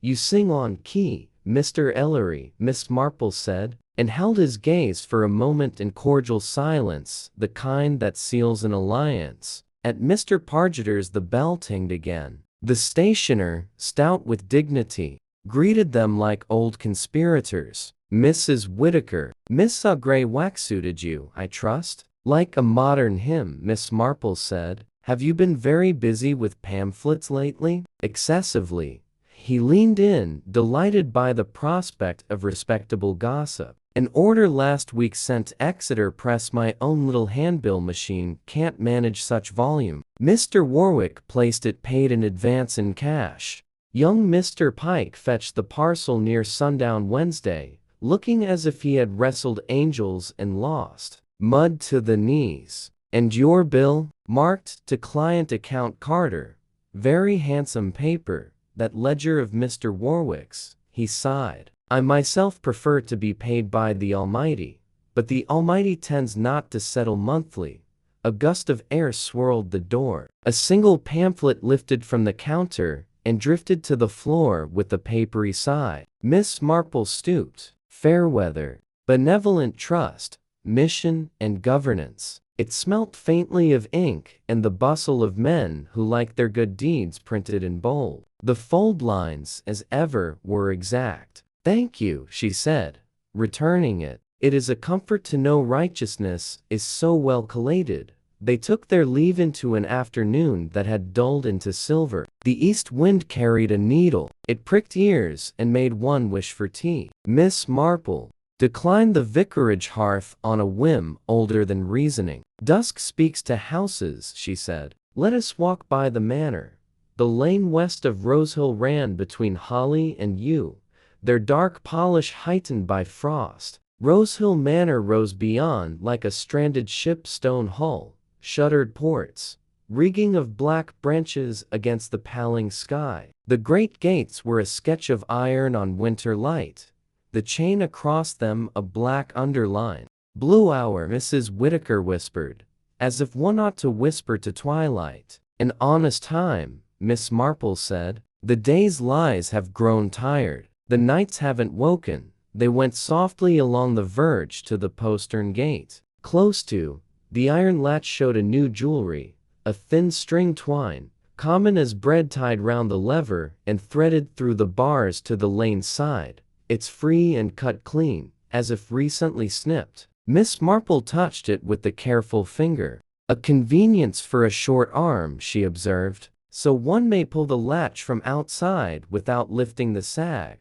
You sing on key, Mr. Ellery, Miss Marple said, and held his gaze for a moment in cordial silence, the kind that seals an alliance. At Mr. Pargeter's the bell tinged again. The stationer, stout with dignity, greeted them like old conspirators. Mrs. Whittaker, Miss Grey wax-suited you, I trust? Like a modern hymn, Miss Marple said. Have you been very busy with pamphlets lately? Excessively. He leaned in, delighted by the prospect of respectable gossip. An order last week sent Exeter Press. My own little handbill machine can't manage such volume. Mr. Warwick placed it paid in advance in cash. Young Mr. Pike fetched the parcel near sundown Wednesday, looking as if he had wrestled angels and lost mud to the knees. And your bill? Marked to client account Carter. Very handsome paper, that ledger of Mr. Warwick's, he sighed. I myself prefer to be paid by the Almighty, but the Almighty tends not to settle monthly. A gust of air swirled the door. A single pamphlet lifted from the counter and drifted to the floor with a papery sigh. Miss Marple stooped. Fairweather, Benevolent Trust, Mission and Governance. It smelt faintly of ink and the bustle of men who like their good deeds printed in bold. The fold lines, as ever, were exact. Thank you, she said, returning it. It is a comfort to know righteousness is so well collated. They took their leave into an afternoon that had dulled into silver. The east wind carried a needle. It pricked ears and made one wish for tea. Miss Marple, Decline the vicarage hearth on a whim older than reasoning. Dusk speaks to houses, she said. Let us walk by the manor. The lane west of Rosehill ran between Holly and Yew, their dark polish heightened by frost. Rosehill Manor rose beyond like a stranded ship's stone hull, shuttered ports, rigging of black branches against the paling sky. The great gates were a sketch of iron on winter light, the chain across them a black underline. Blue hour, Mrs. Whittaker whispered, as if one ought to whisper to twilight. An honest time, Miss Marple said. The day's lies have grown tired. The nights haven't woken. They went softly along the verge to the postern gate. Close to, the iron latch showed a new jewelry, a thin string twine, common as bread tied round the lever and threaded through the bars to the lane side. It's free and cut clean, as if recently snipped. Miss Marple touched it with the careful finger. A convenience for a short arm, she observed, so one may pull the latch from outside without lifting the sag.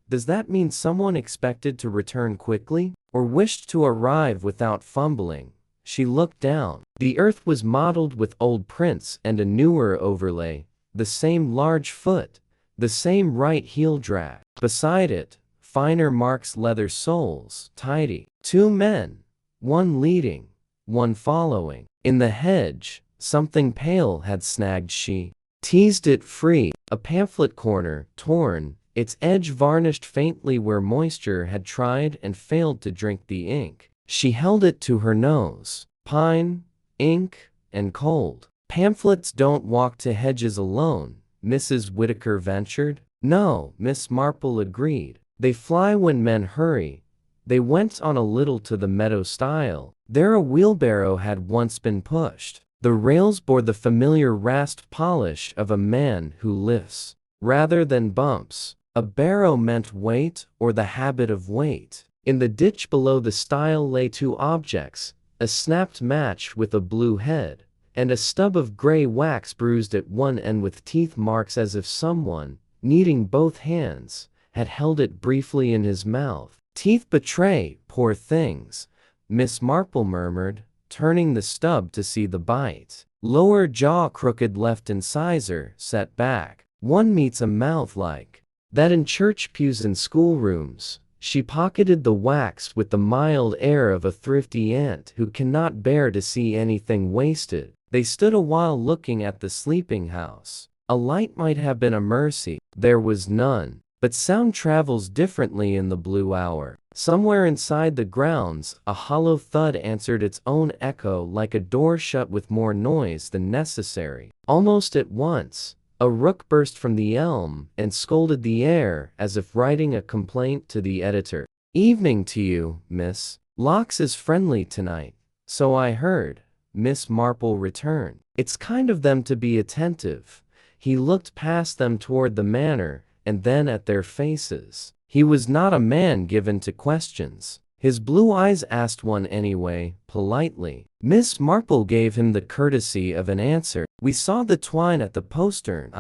Does that mean someone expected to return quickly, or wished to arrive without fumbling? She looked down. The earth was mottled with old prints and a newer overlay, the same large foot, the same right heel drag. Beside it, finer marks leather soles, tidy. Two men, one leading, one following. In the hedge, something pale had snagged. She teased it free. A pamphlet corner, torn, its edge varnished faintly where moisture had tried and failed to drink the ink. She held it to her nose. Pine, ink, and cold. Pamphlets don't walk to hedges alone, Mrs. Whittaker ventured. No, Miss Marple agreed. They fly when men hurry. They went on a little to the meadow stile. There a wheelbarrow had once been pushed. The rails bore the familiar rasped polish of a man who lifts, rather than bumps. A barrow meant weight or the habit of weight. In the ditch below the stile lay two objects, a snapped match with a blue head, and a stub of gray wax bruised at one end with teeth marks as if someone, kneading both hands, had held it briefly in his mouth. Teeth betray, poor things, Miss Marple murmured, turning the stub to see the bite. Lower jaw crooked, left incisor set back. One meets a mouth like that in church pews and schoolrooms. She pocketed the wax with the mild air of a thrifty aunt who cannot bear to see anything wasted. They stood a while looking at the sleeping house. A light might have been a mercy. There was none. But sound travels differently in the blue hour. Somewhere inside the grounds, a hollow thud answered its own echo like a door shut with more noise than necessary. Almost at once, a rook burst from the elm and scolded the air as if writing a complaint to the editor. Evening to you, miss. Locks is friendly tonight. So I heard, Miss Marple returned. It's kind of them to be attentive. He looked past them toward the manor, and then at their faces. He was not a man given to questions. His blue eyes asked one anyway, politely. Miss Marple gave him the courtesy of an answer. We saw the twine at the postern.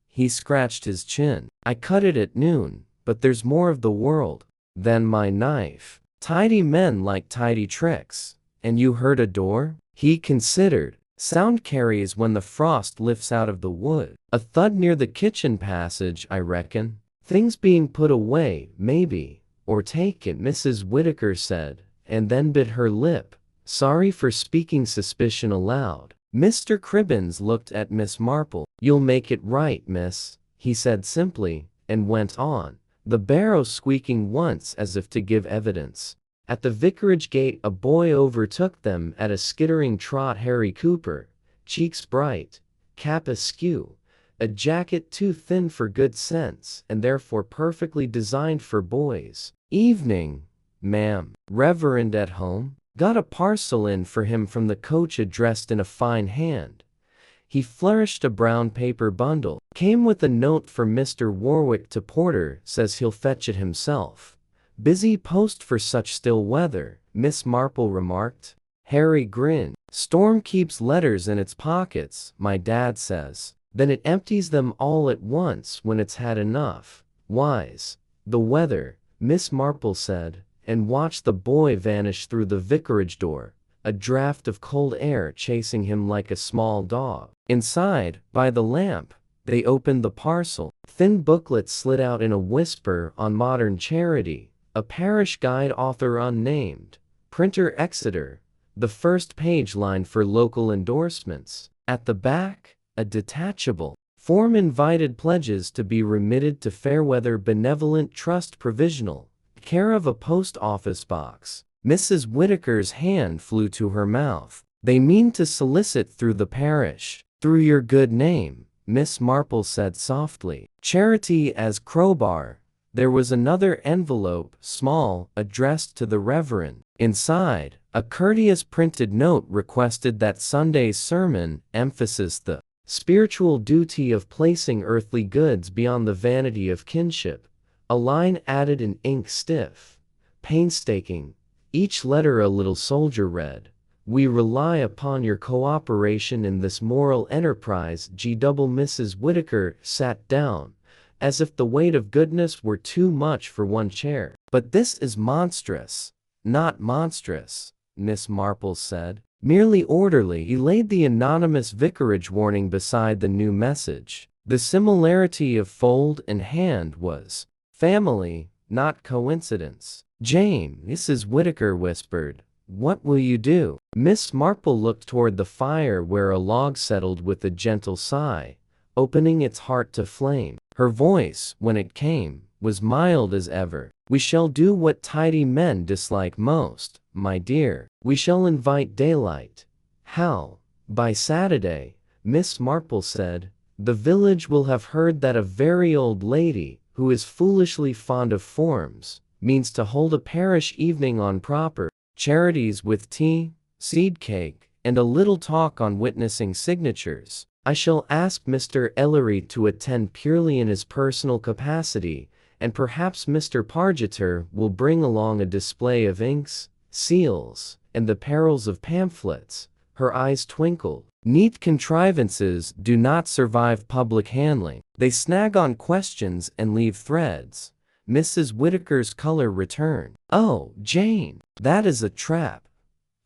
He scratched his chin. I cut it at noon, but there's more of the world than my knife. Tidy men like tidy tricks. And you heard a door? He considered. Sound carries when the frost lifts out of the wood. A thud near the kitchen passage, I reckon. Things being put away, maybe. Or take it, Mrs. Whittaker said, and then bit her lip, sorry for speaking suspicion aloud. Mr. Cribbins looked at Miss Marple. You'll make it right, miss, he said simply, and went on, the barrow squeaking once as if to give evidence. At the vicarage gate a boy overtook them at a skittering trot. Harry Cooper, cheeks bright, cap askew, a jacket too thin for good sense and therefore perfectly designed for boys. Evening, ma'am. Reverend at home? Got a parcel in for him from the coach addressed in a fine hand. He flourished a brown paper bundle. Came with a note for Mr. Warwick to Porter, says he'll fetch it himself. Busy post for such still weather, Miss Marple remarked. Harry grinned. Storm keeps letters in its pockets, my dad says. Then it empties them all at once when it's had enough. Wise. The weather, Miss Marple said, and watched the boy vanish through the vicarage door, a draft of cold air chasing him like a small dog. Inside, by the lamp, they opened the parcel. Thin booklets slid out in a whisper on modern charity, a parish guide, author unnamed, printer Exeter, the first page line for local endorsements. At the back, a detachable form invited pledges to be remitted to Fairweather Benevolent Trust Provisional, care of a post office box. Mrs. Whittaker's hand flew to her mouth. They mean to solicit through the parish. Through your good name, Miss Marple said softly. Charity as Crowbar. There was another envelope, small, addressed to the Reverend. Inside, a courteous printed note requested that Sunday's sermon emphasize the spiritual duty of placing earthly goods beyond the vanity of kinship. A line added in ink, stiff, painstaking, each letter a little soldier read. We rely upon your cooperation in this moral enterprise. Mrs. Whittaker sat down, as if the weight of goodness were too much for one chair. But this is monstrous. Not monstrous, Miss Marple said. Merely orderly. He laid the anonymous vicarage warning beside the new message. The similarity of fold and hand was family, not coincidence. Jane, Mrs. Whittaker whispered, what will you do? Miss Marple looked toward the fire where a log settled with a gentle sigh, opening its heart to flame. Her voice, when it came, was mild as ever. We shall do what tidy men dislike most, my dear. We shall invite daylight. How? By Saturday, Miss Marple said. The village will have heard that a very old lady, who is foolishly fond of forms, means to hold a parish evening on proper charities with tea, seed cake, and a little talk on witnessing signatures. I shall ask Mr. Ellery to attend purely in his personal capacity, and perhaps Mr. Pargeter will bring along a display of inks, seals, and the perils of pamphlets. Her eyes twinkled. Neat contrivances do not survive public handling. They snag on questions and leave threads. Mrs. Whittaker's color returned. Oh, Jane, that is a trap.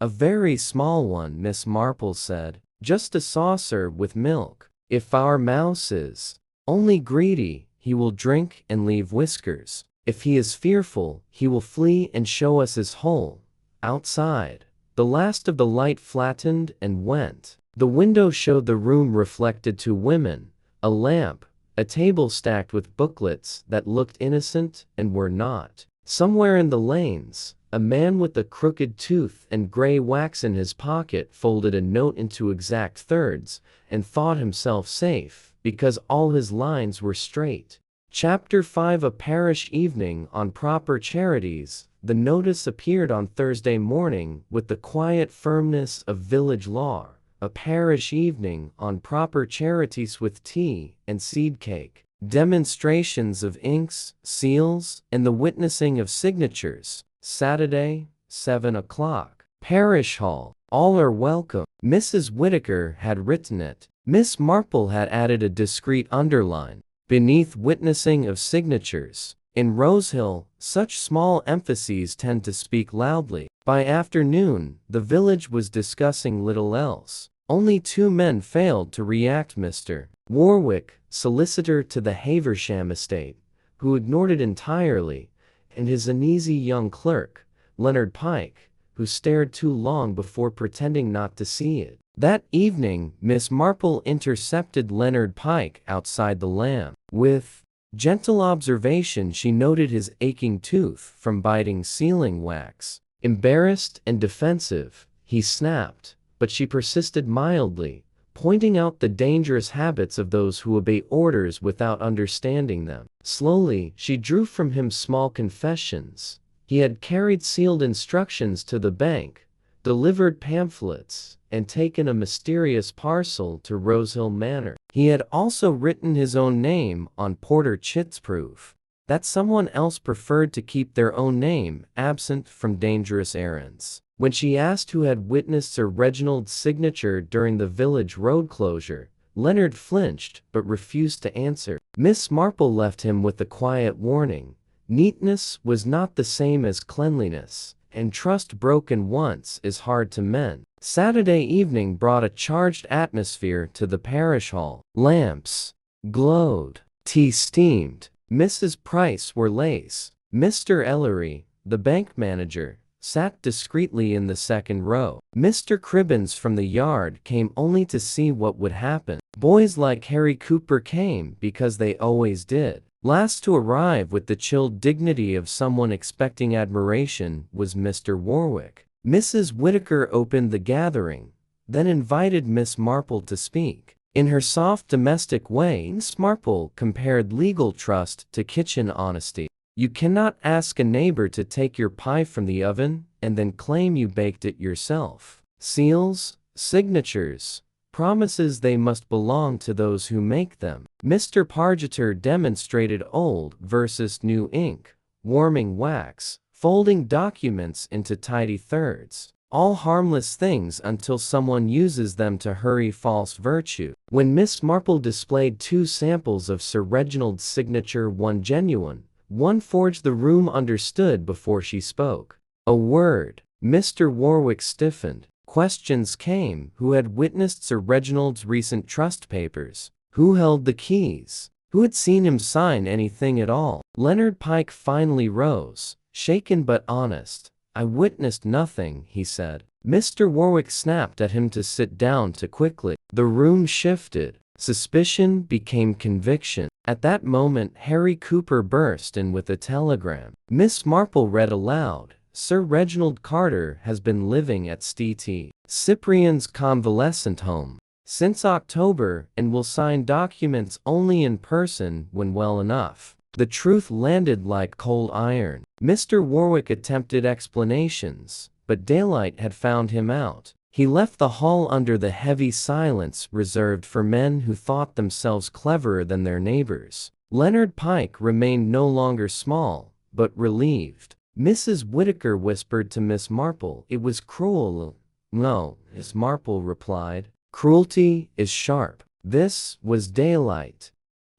A very small one, Miss Marple said. Just a saucer with milk. If our mouse is only greedy, he will drink and leave whiskers. If he is fearful, he will flee and show us his hole. Outside, the last of the light flattened and went. The window showed the room reflected two women, a lamp, a table stacked with booklets that looked innocent and were not. Somewhere in the lanes, a man with a crooked tooth and gray wax in his pocket folded a note into exact thirds and thought himself safe because all his lines were straight. Chapter 5 A Parish Evening on Proper Charities. The notice appeared on Thursday morning with the quiet firmness of village law. A parish evening on proper charities with tea and seed cake, demonstrations of inks, seals, and the witnessing of signatures. Saturday, 7 o'clock. Parish Hall. All are welcome. Mrs. Whittaker had written it. Miss Marple had added a discreet underline beneath witnessing of signatures. In Rosehill, such small emphases tend to speak loudly. By afternoon, the village was discussing little else. Only two men failed to react: Mr. Warwick, solicitor to the Haversham estate, who ignored it entirely, and his uneasy young clerk, Leonard Pike, who stared too long before pretending not to see it. That evening, Miss Marple intercepted Leonard Pike outside the Lamb. With gentle observation, she noted his aching tooth from biting sealing wax. Embarrassed and defensive, he snapped, but she persisted mildly, pointing out the dangerous habits of those who obey orders without understanding them. Slowly, she drew from him small confessions. He had carried sealed instructions to the bank, delivered pamphlets, and taken a mysterious parcel to Rosehill Manor. He had also written his own name on Porter Chit's proof that someone else preferred to keep their own name absent from dangerous errands. When she asked who had witnessed Sir Reginald's signature during the village road closure, Leonard flinched but refused to answer. Miss Marple left him with a quiet warning, Neatness was not the same as cleanliness, and trust broken once is hard to mend. Saturday evening brought a charged atmosphere to the parish hall. Lamps glowed. Tea steamed. Mrs. Price wore lace. Mr. Ellery, the bank manager, sat discreetly in the second row. Mr. Cribbins from the yard came only to see what would happen. Boys like Harry Cooper came because they always did. Last to arrive with the chilled dignity of someone expecting admiration was Mr. Warwick. Mrs. Whittaker opened the gathering, then invited Miss Marple to speak. In her soft domestic way, Miss Marple compared legal trust to kitchen honesty. You cannot ask a neighbor to take your pie from the oven and then claim you baked it yourself. Seals, signatures, promises, they must belong to those who make them. Mr. Pargeter demonstrated old versus new ink, warming wax, folding documents into tidy thirds. All harmless things until someone uses them to hurry false virtue. When Miss Marple displayed 2 samples of Sir Reginald's signature, one genuine, one forged, the room understood before she spoke a word. Mr. Warwick stiffened. Questions came. Who had witnessed Sir Reginald's recent trust papers? Who held the keys? Who had seen him sign anything at all? Leonard Pike finally rose, shaken but honest. I witnessed nothing, he said. Mr. Warwick snapped at him to sit down too quickly. The room shifted. Suspicion became conviction. At that moment Harry Cooper burst in with a telegram. Miss Marple read aloud. Sir Reginald Carter has been living at St. Cyprian's convalescent home since October and will sign documents only in person when well enough. The truth landed like cold iron. Mr. Warwick attempted explanations, but daylight had found him out. He left the hall under the heavy silence reserved for men who thought themselves cleverer than their neighbors. Leonard Pike remained no longer small, but relieved. Mrs. Whittaker whispered to Miss Marple, "It was cruel." "No," Miss Marple replied. "Cruelty is sharp." This was daylight.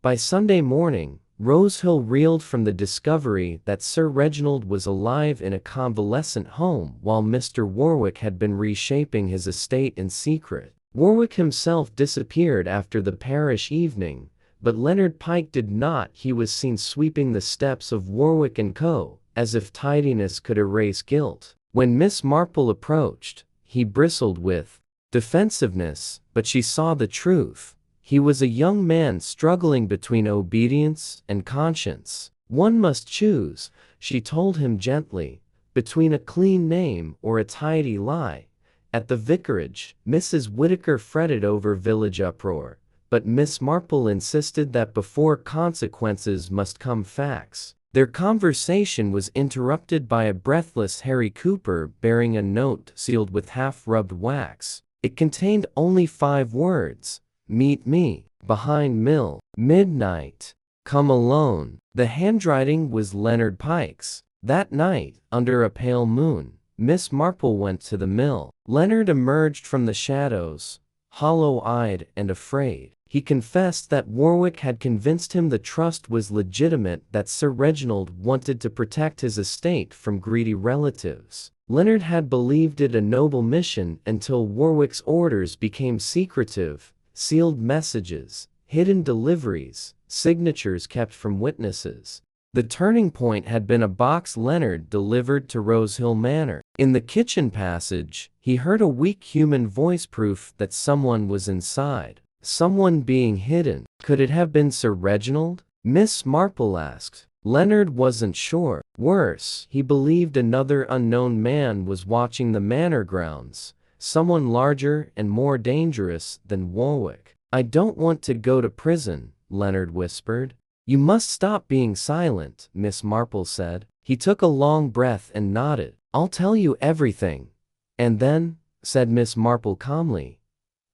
By Sunday morning, Rosehill reeled from the discovery that Sir Reginald was alive in a convalescent home while Mr. Warwick had been reshaping his estate in secret. Warwick himself disappeared after the parish evening, but Leonard Pike did not. He was seen sweeping the steps of Warwick & Co., as if tidiness could erase guilt. When Miss Marple approached, he bristled with defensiveness, but she saw the truth. He was a young man struggling between obedience and conscience. One must choose, she told him gently, between a clean name or a tidy lie. At the vicarage, Mrs. Whittaker fretted over village uproar, but Miss Marple insisted that before consequences must come facts. Their conversation was interrupted by a breathless Harry Cooper bearing a note sealed with half-rubbed wax. It contained only 5 words. Meet me, behind mill, midnight. Come alone. The handwriting was Leonard Pike's. That night, under a pale moon, Miss Marple went to the mill. Leonard emerged from the shadows, hollow-eyed and afraid. He confessed that Warwick had convinced him the trust was legitimate, that Sir Reginald wanted to protect his estate from greedy relatives. Leonard had believed it a noble mission until Warwick's orders became secretive. Sealed messages, hidden deliveries, signatures kept from witnesses. The turning point had been a box Leonard delivered to Rosehill Manor. In the kitchen passage, he heard a weak human voice, proof that someone was inside. Someone being hidden. Could it have been Sir Reginald? Miss Marple asked. Leonard wasn't sure. Worse, he believed another unknown man was watching the manor grounds. Someone larger and more dangerous than Warwick. I don't want to go to prison, Leonard whispered. You must stop being silent, Miss Marple said. He took a long breath and nodded. I'll tell you everything. And then, said Miss Marple calmly,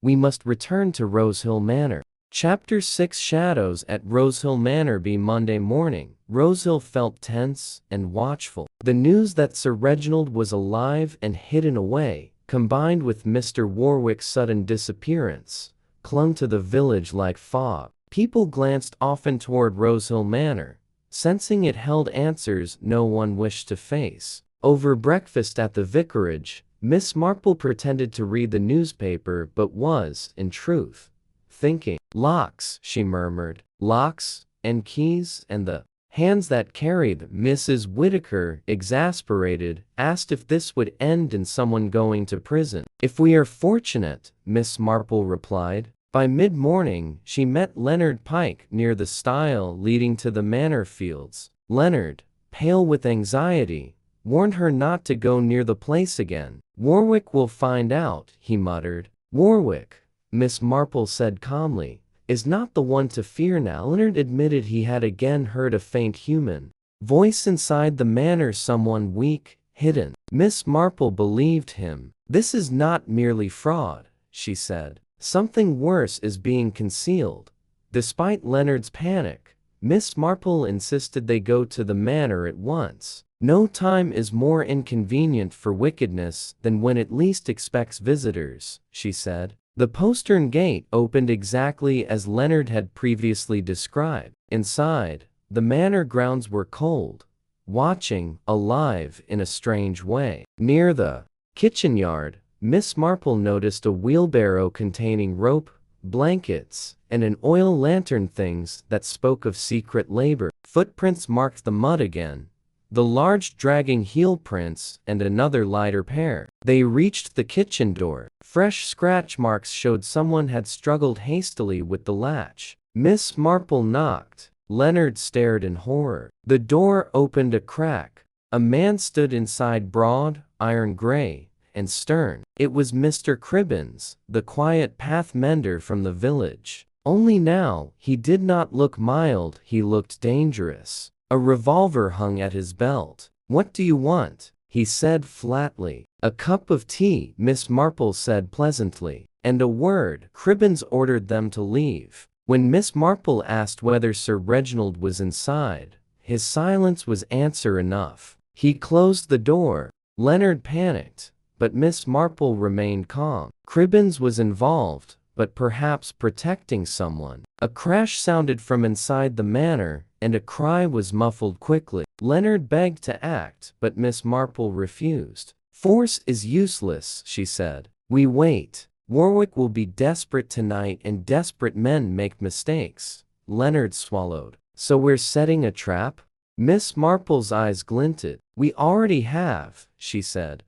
we must return to Rosehill Manor. Chapter 6 Shadows at Rosehill Manor. By Monday morning, Rosehill felt tense and watchful. The news that Sir Reginald was alive and hidden away, combined with Mr. Warwick's sudden disappearance, clung to the village like fog. People glanced often toward Rosehill Manor, sensing it held answers no one wished to face. Over breakfast at the vicarage, Miss Marple pretended to read the newspaper but was, in truth, thinking. Locks, she murmured. Locks, and keys, and the hands that carried. Mrs. Whittaker, exasperated, asked if this would end in someone going to prison. If we are fortunate, Miss Marple replied. By mid-morning, she met Leonard Pike near the stile leading to the manor fields. Leonard, pale with anxiety, warned her not to go near the place again. Warwick will find out, he muttered. Warwick, Miss Marple said calmly, is not the one to fear now. Leonard admitted he had again heard a faint human voice inside the manor, someone weak, hidden. Miss Marple believed him. This is not merely fraud, she said. Something worse is being concealed. Despite Leonard's panic, Miss Marple insisted they go to the manor at once. No time is more inconvenient for wickedness than when it least expects visitors, she said. The postern gate opened exactly as Leonard had previously described. Inside, the manor grounds were cold, watching, alive in a strange way. Near the kitchen yard, Miss Marple noticed a wheelbarrow containing rope, blankets, and an oil lantern, things that spoke of secret labor. Footprints marked the mud again, the large dragging heel prints and another lighter pair. They reached the kitchen door. Fresh scratch marks showed someone had struggled hastily with the latch. Miss Marple knocked. Leonard stared in horror. The door opened a crack. A man stood inside, broad, iron gray, and stern. It was Mr. Cribbins, the quiet path mender from the village. Only now, he did not look mild, he looked dangerous. A revolver hung at his belt. What do you want? He said flatly. A cup of tea, Miss Marple said pleasantly. And a word. Cribbins ordered them to leave. When Miss Marple asked whether Sir Reginald was inside, his silence was answer enough. He closed the door. Leonard panicked, but Miss Marple remained calm. Cribbins was involved, but perhaps protecting someone. A crash sounded from inside the manor, and a cry was muffled quickly. Leonard begged to act, but Miss Marple refused. Force is useless, she said. We wait. Warwick will be desperate tonight, and desperate men make mistakes. Leonard swallowed. So we're setting a trap? Miss Marple's eyes glinted. We already have, she said.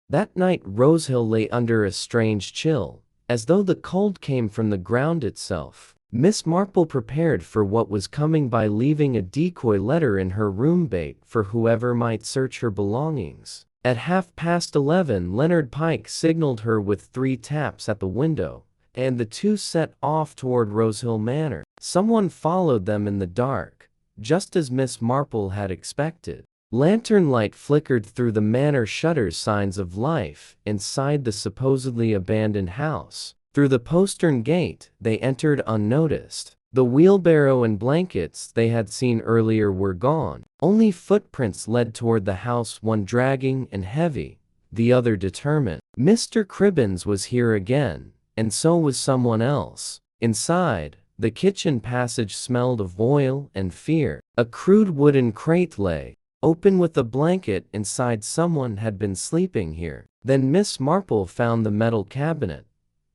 That night Rosehill lay under a strange chill, as though the cold came from the ground itself. Miss Marple prepared for what was coming by leaving a decoy letter in her room, bait for whoever might search her belongings. At 11:30, Leonard Pike signaled her with 3 taps at the window, and the two set off toward Rosehill Manor. Someone followed them in the dark, just as Miss Marple had expected. Lantern light flickered through the manor shutters, signs of life inside the supposedly abandoned house. Through the postern gate, they entered unnoticed. The wheelbarrow and blankets they had seen earlier were gone. Only footprints led toward the house, one dragging and heavy, the other determined. Mr. Cribbins was here again, and so was someone else. Inside, the kitchen passage smelled of oil and fear. A crude wooden crate lay open with a blanket inside. Someone had been sleeping here. Then Miss Marple found the metal cabinet.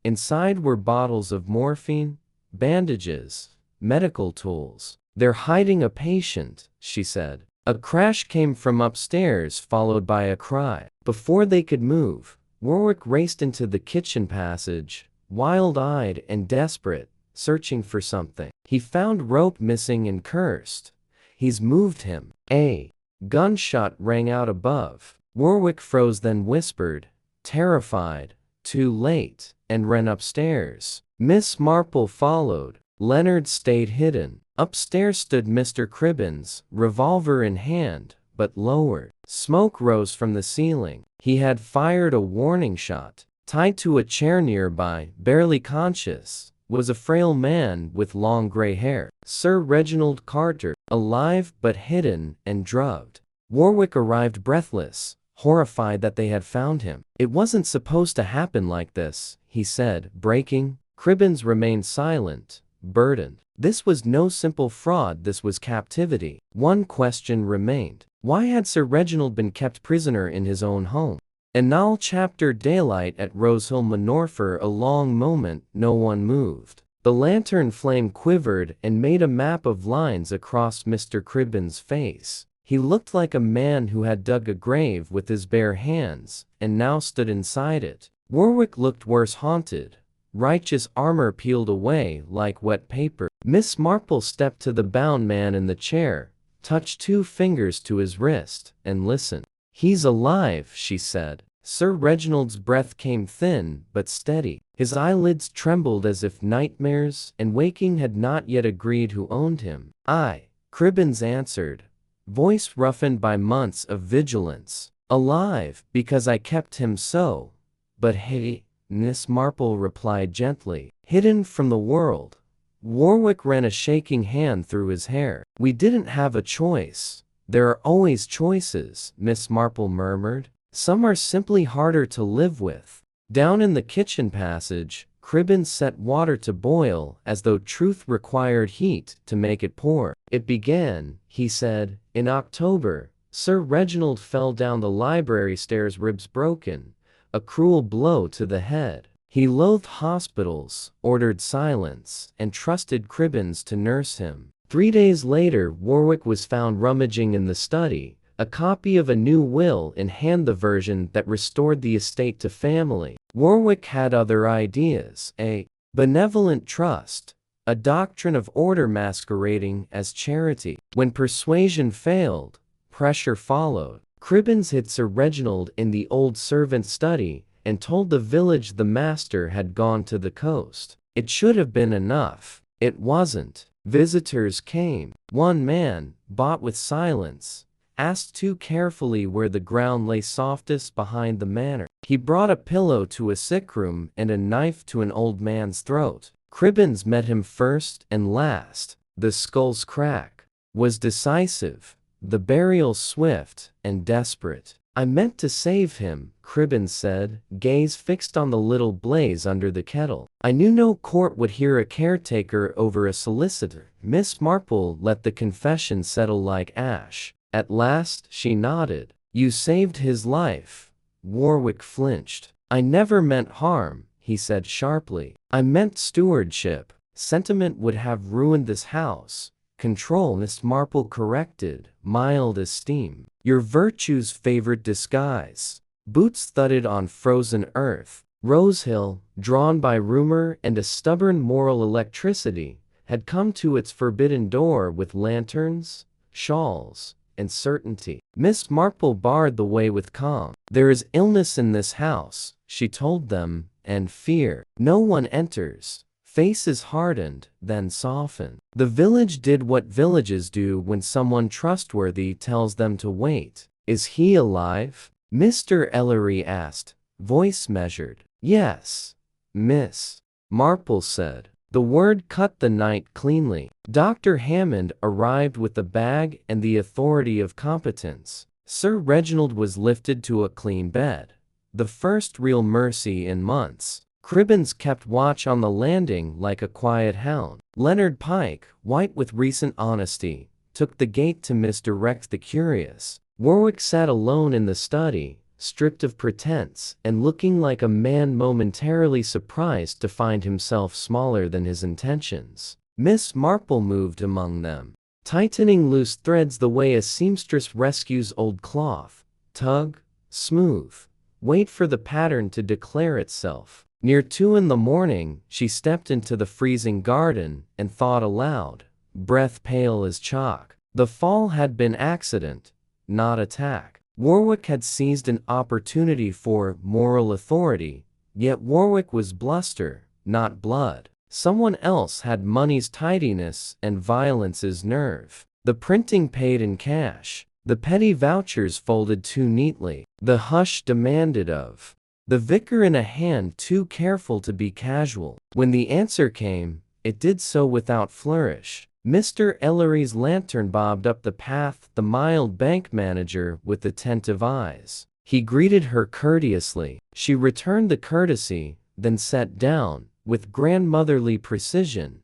Inside were bottles of morphine, bandages, medical tools. They're hiding a patient, she said. A crash came from upstairs, followed by a cry. Before they could move, Warwick raced into the kitchen passage, wild-eyed and desperate, searching for something. He found rope missing and cursed. He's moved him. A gunshot rang out above. Warwick froze, then whispered, terrified, too late, and ran upstairs. Miss Marple followed. Leonard stayed hidden. Upstairs stood Mr. Cribbins, revolver in hand, but lowered. Smoke rose from the ceiling. He had fired a warning shot. Tied to a chair nearby, barely conscious, was a frail man with long gray hair. Sir Reginald Carter, alive but hidden and drugged. Warwick arrived breathless, horrified that they had found him. It wasn't supposed to happen like this, he said, breaking. Cribbins remained silent, burdened. This was no simple fraud, this was captivity. One question remained. Why had Sir Reginald been kept prisoner in his own home? And all chapter daylight at Rosehill Manor. For a long moment no one moved. The lantern flame quivered and made a map of lines across Mr. Cribbin's face. He looked like a man who had dug a grave with his bare hands, and now stood inside it. Warwick looked worse, haunted. Righteous armor peeled away like wet paper. Miss Marple stepped to the bound man in the chair, touched 2 fingers to his wrist, and listened. "He's alive," she said. Sir Reginald's breath came thin but steady. His eyelids trembled as if nightmares and waking had not yet agreed who owned him. "I," Cribbins answered, voice roughened by months of vigilance. "Alive, because I kept him so." "But hey," Miss Marple replied gently, "hidden from the world." Warwick ran a shaking hand through his hair. "We didn't have a choice." "There are always choices," Miss Marple murmured. "Some are simply harder to live with." Down in the kitchen passage, Cribbins set water to boil as though truth required heat to make it pour. "It began," he said, "in October. Sir Reginald fell down the library stairs, ribs broken, a cruel blow to the head. He loathed hospitals, ordered silence, and trusted Cribbins to nurse him. 3 days later, Warwick was found rummaging in the study, a copy of a new will in hand, the version that restored the estate to family. Warwick had other ideas, a benevolent trust, a doctrine of order masquerading as charity. When persuasion failed, pressure followed. Cribbins hid Sir Reginald in the old servant's study and told the village the master had gone to the coast. It should have been enough. It wasn't. Visitors came. One man, bought with silence, asked too carefully where the ground lay softest behind the manor. He brought a pillow to a sick room and a knife to an old man's throat. Cribbins met him first and last. The skull's crack was decisive, the burial swift and desperate. "I meant to save him," Cribbins said, gaze fixed on the little blaze under the kettle. "I knew no court would hear a caretaker over a solicitor." Miss Marple let the confession settle like ash. At last she nodded. "You saved his life." Warwick flinched. "I never meant harm," he said sharply. "I meant stewardship. Sentiment would have ruined this house. Control," Miss Marple corrected, "mild esteem. Your virtue's favorite disguise." Boots thudded on frozen earth. Rosehill, drawn by rumor and a stubborn moral electricity, had come to its forbidden door with lanterns, shawls, and certainty. Miss Marple barred the way with calm. "There is illness in this house," she told them, "and fear. No one enters." Faces hardened, then softened. The village did what villages do when someone trustworthy tells them to wait. "Is he alive?" Mr. Ellery asked, voice measured. "Yes, Miss Marple said." The word cut the night cleanly. Dr. Hammond arrived with the bag and the authority of competence. Sir Reginald was lifted to a clean bed, the first real mercy in months. Cribbins kept watch on the landing like a quiet hound. Leonard Pike, white with recent honesty, took the gate to misdirect the curious. Warwick sat alone in the study, stripped of pretense, and looking like a man momentarily surprised to find himself smaller than his intentions. Miss Marple moved among them, tightening loose threads the way a seamstress rescues old cloth. Tug, smooth, wait for the pattern to declare itself. Near 2 in the morning, she stepped into the freezing garden and thought aloud, breath pale as chalk. The fall had been accident, not attack. Warwick had seized an opportunity for moral authority, yet Warwick was bluster, not blood. Someone else had money's tidiness and violence's nerve. The printing paid in cash, the petty vouchers folded too neatly, the hush demanded of the vicar in a hand too careful to be casual. When the answer came, it did so without flourish. Mr. Ellery's lantern bobbed up the path, the mild bank manager with attentive eyes. He greeted her courteously. She returned the courtesy, then sat down, with grandmotherly precision,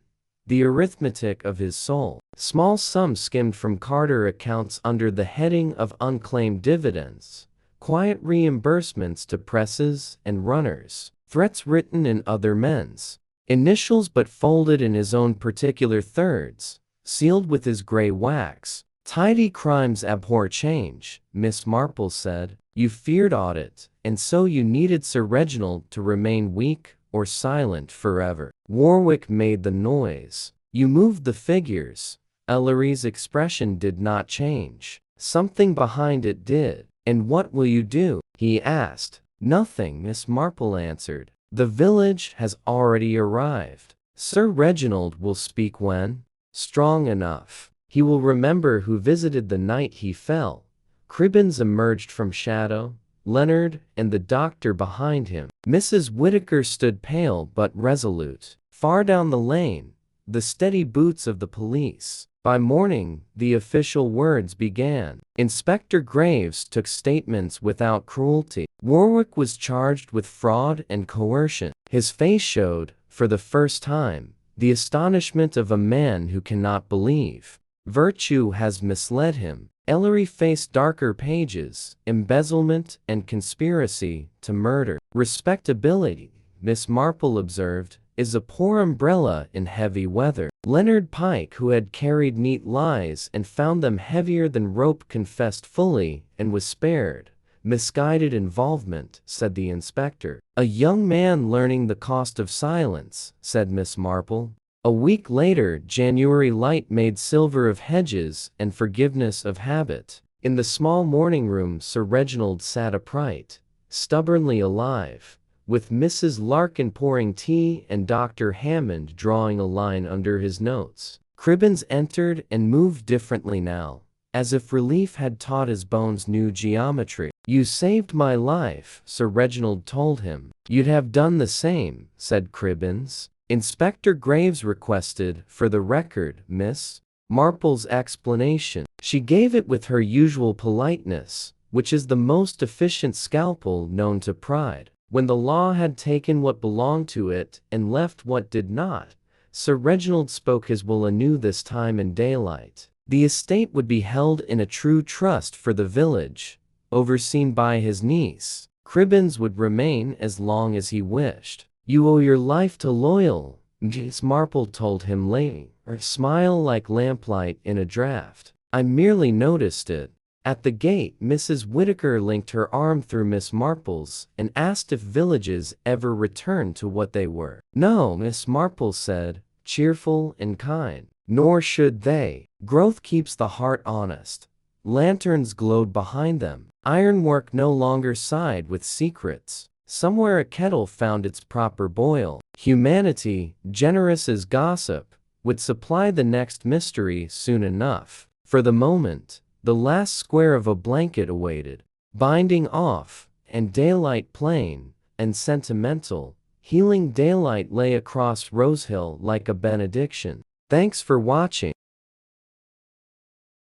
the arithmetic of his soul. Small sums skimmed from Carter accounts under the heading of unclaimed dividends, quiet reimbursements to presses and runners, threats written in other men's initials but folded in his own particular thirds, sealed with his gray wax. Tidy crimes abhor change, Miss Marple said. You feared audit, and so you needed Sir Reginald to remain weak or silent forever. Warwick made the noise. You moved the figures. Ellery's expression did not change. Something behind it did. And what will you do? He asked. Nothing, Miss Marple answered. The village has already arrived. Sir Reginald will speak when strong enough. He will remember who visited the night he fell. Cribbins emerged from shadow, Leonard and the doctor behind him. Mrs. Whittaker stood pale but resolute. Far down the lane, the steady boots of the police. By morning, the official words began. Inspector Graves took statements without cruelty. Warwick was charged with fraud and coercion. His face showed, for the first time, the astonishment of a man who cannot believe virtue has misled him. Ellery faced darker pages, embezzlement and conspiracy to murder. Respectability, Miss Marple observed, is a poor umbrella in heavy weather. Leonard Pike, who had carried neat lies and found them heavier than rope, confessed fully and was spared. Misguided involvement, said the inspector. A young man learning the cost of silence, said Miss Marple. A week later, January light made silver of hedges and forgiveness of habit. In the small morning room, Sir Reginald sat upright, stubbornly alive, with Mrs. Larkin pouring tea and Dr. Hammond drawing a line under his notes. Cribbins entered and moved differently now, as if relief had taught his bones new geometry. You saved my life, Sir Reginald told him. You'd have done the same, said Cribbins. Inspector Graves requested, for the record, Miss Marple's explanation. She gave it with her usual politeness, which is the most efficient scalpel known to pride. When the law had taken what belonged to it and left what did not, Sir Reginald spoke his will anew, this time in daylight. The estate would be held in a true trust for the village, overseen by his niece. Cribbins would remain as long as he wished. You owe your life to loyal, Miss Marple told him later, her smile like lamplight in a draught. I merely noticed it. At the gate, Mrs. Whittaker linked her arm through Miss Marple's and asked if villages ever returned to what they were. No, Miss Marple said, cheerful and kind. Nor should they. Growth keeps the heart honest. Lanterns glowed behind them. Ironwork no longer sighed with secrets. Somewhere a kettle found its proper boil. Humanity, generous as gossip, would supply the next mystery soon enough. For the moment, the last square of a blanket awaited. Binding off, and daylight plain and sentimental, healing daylight lay across Rosehill like a benediction. Thanks for watching.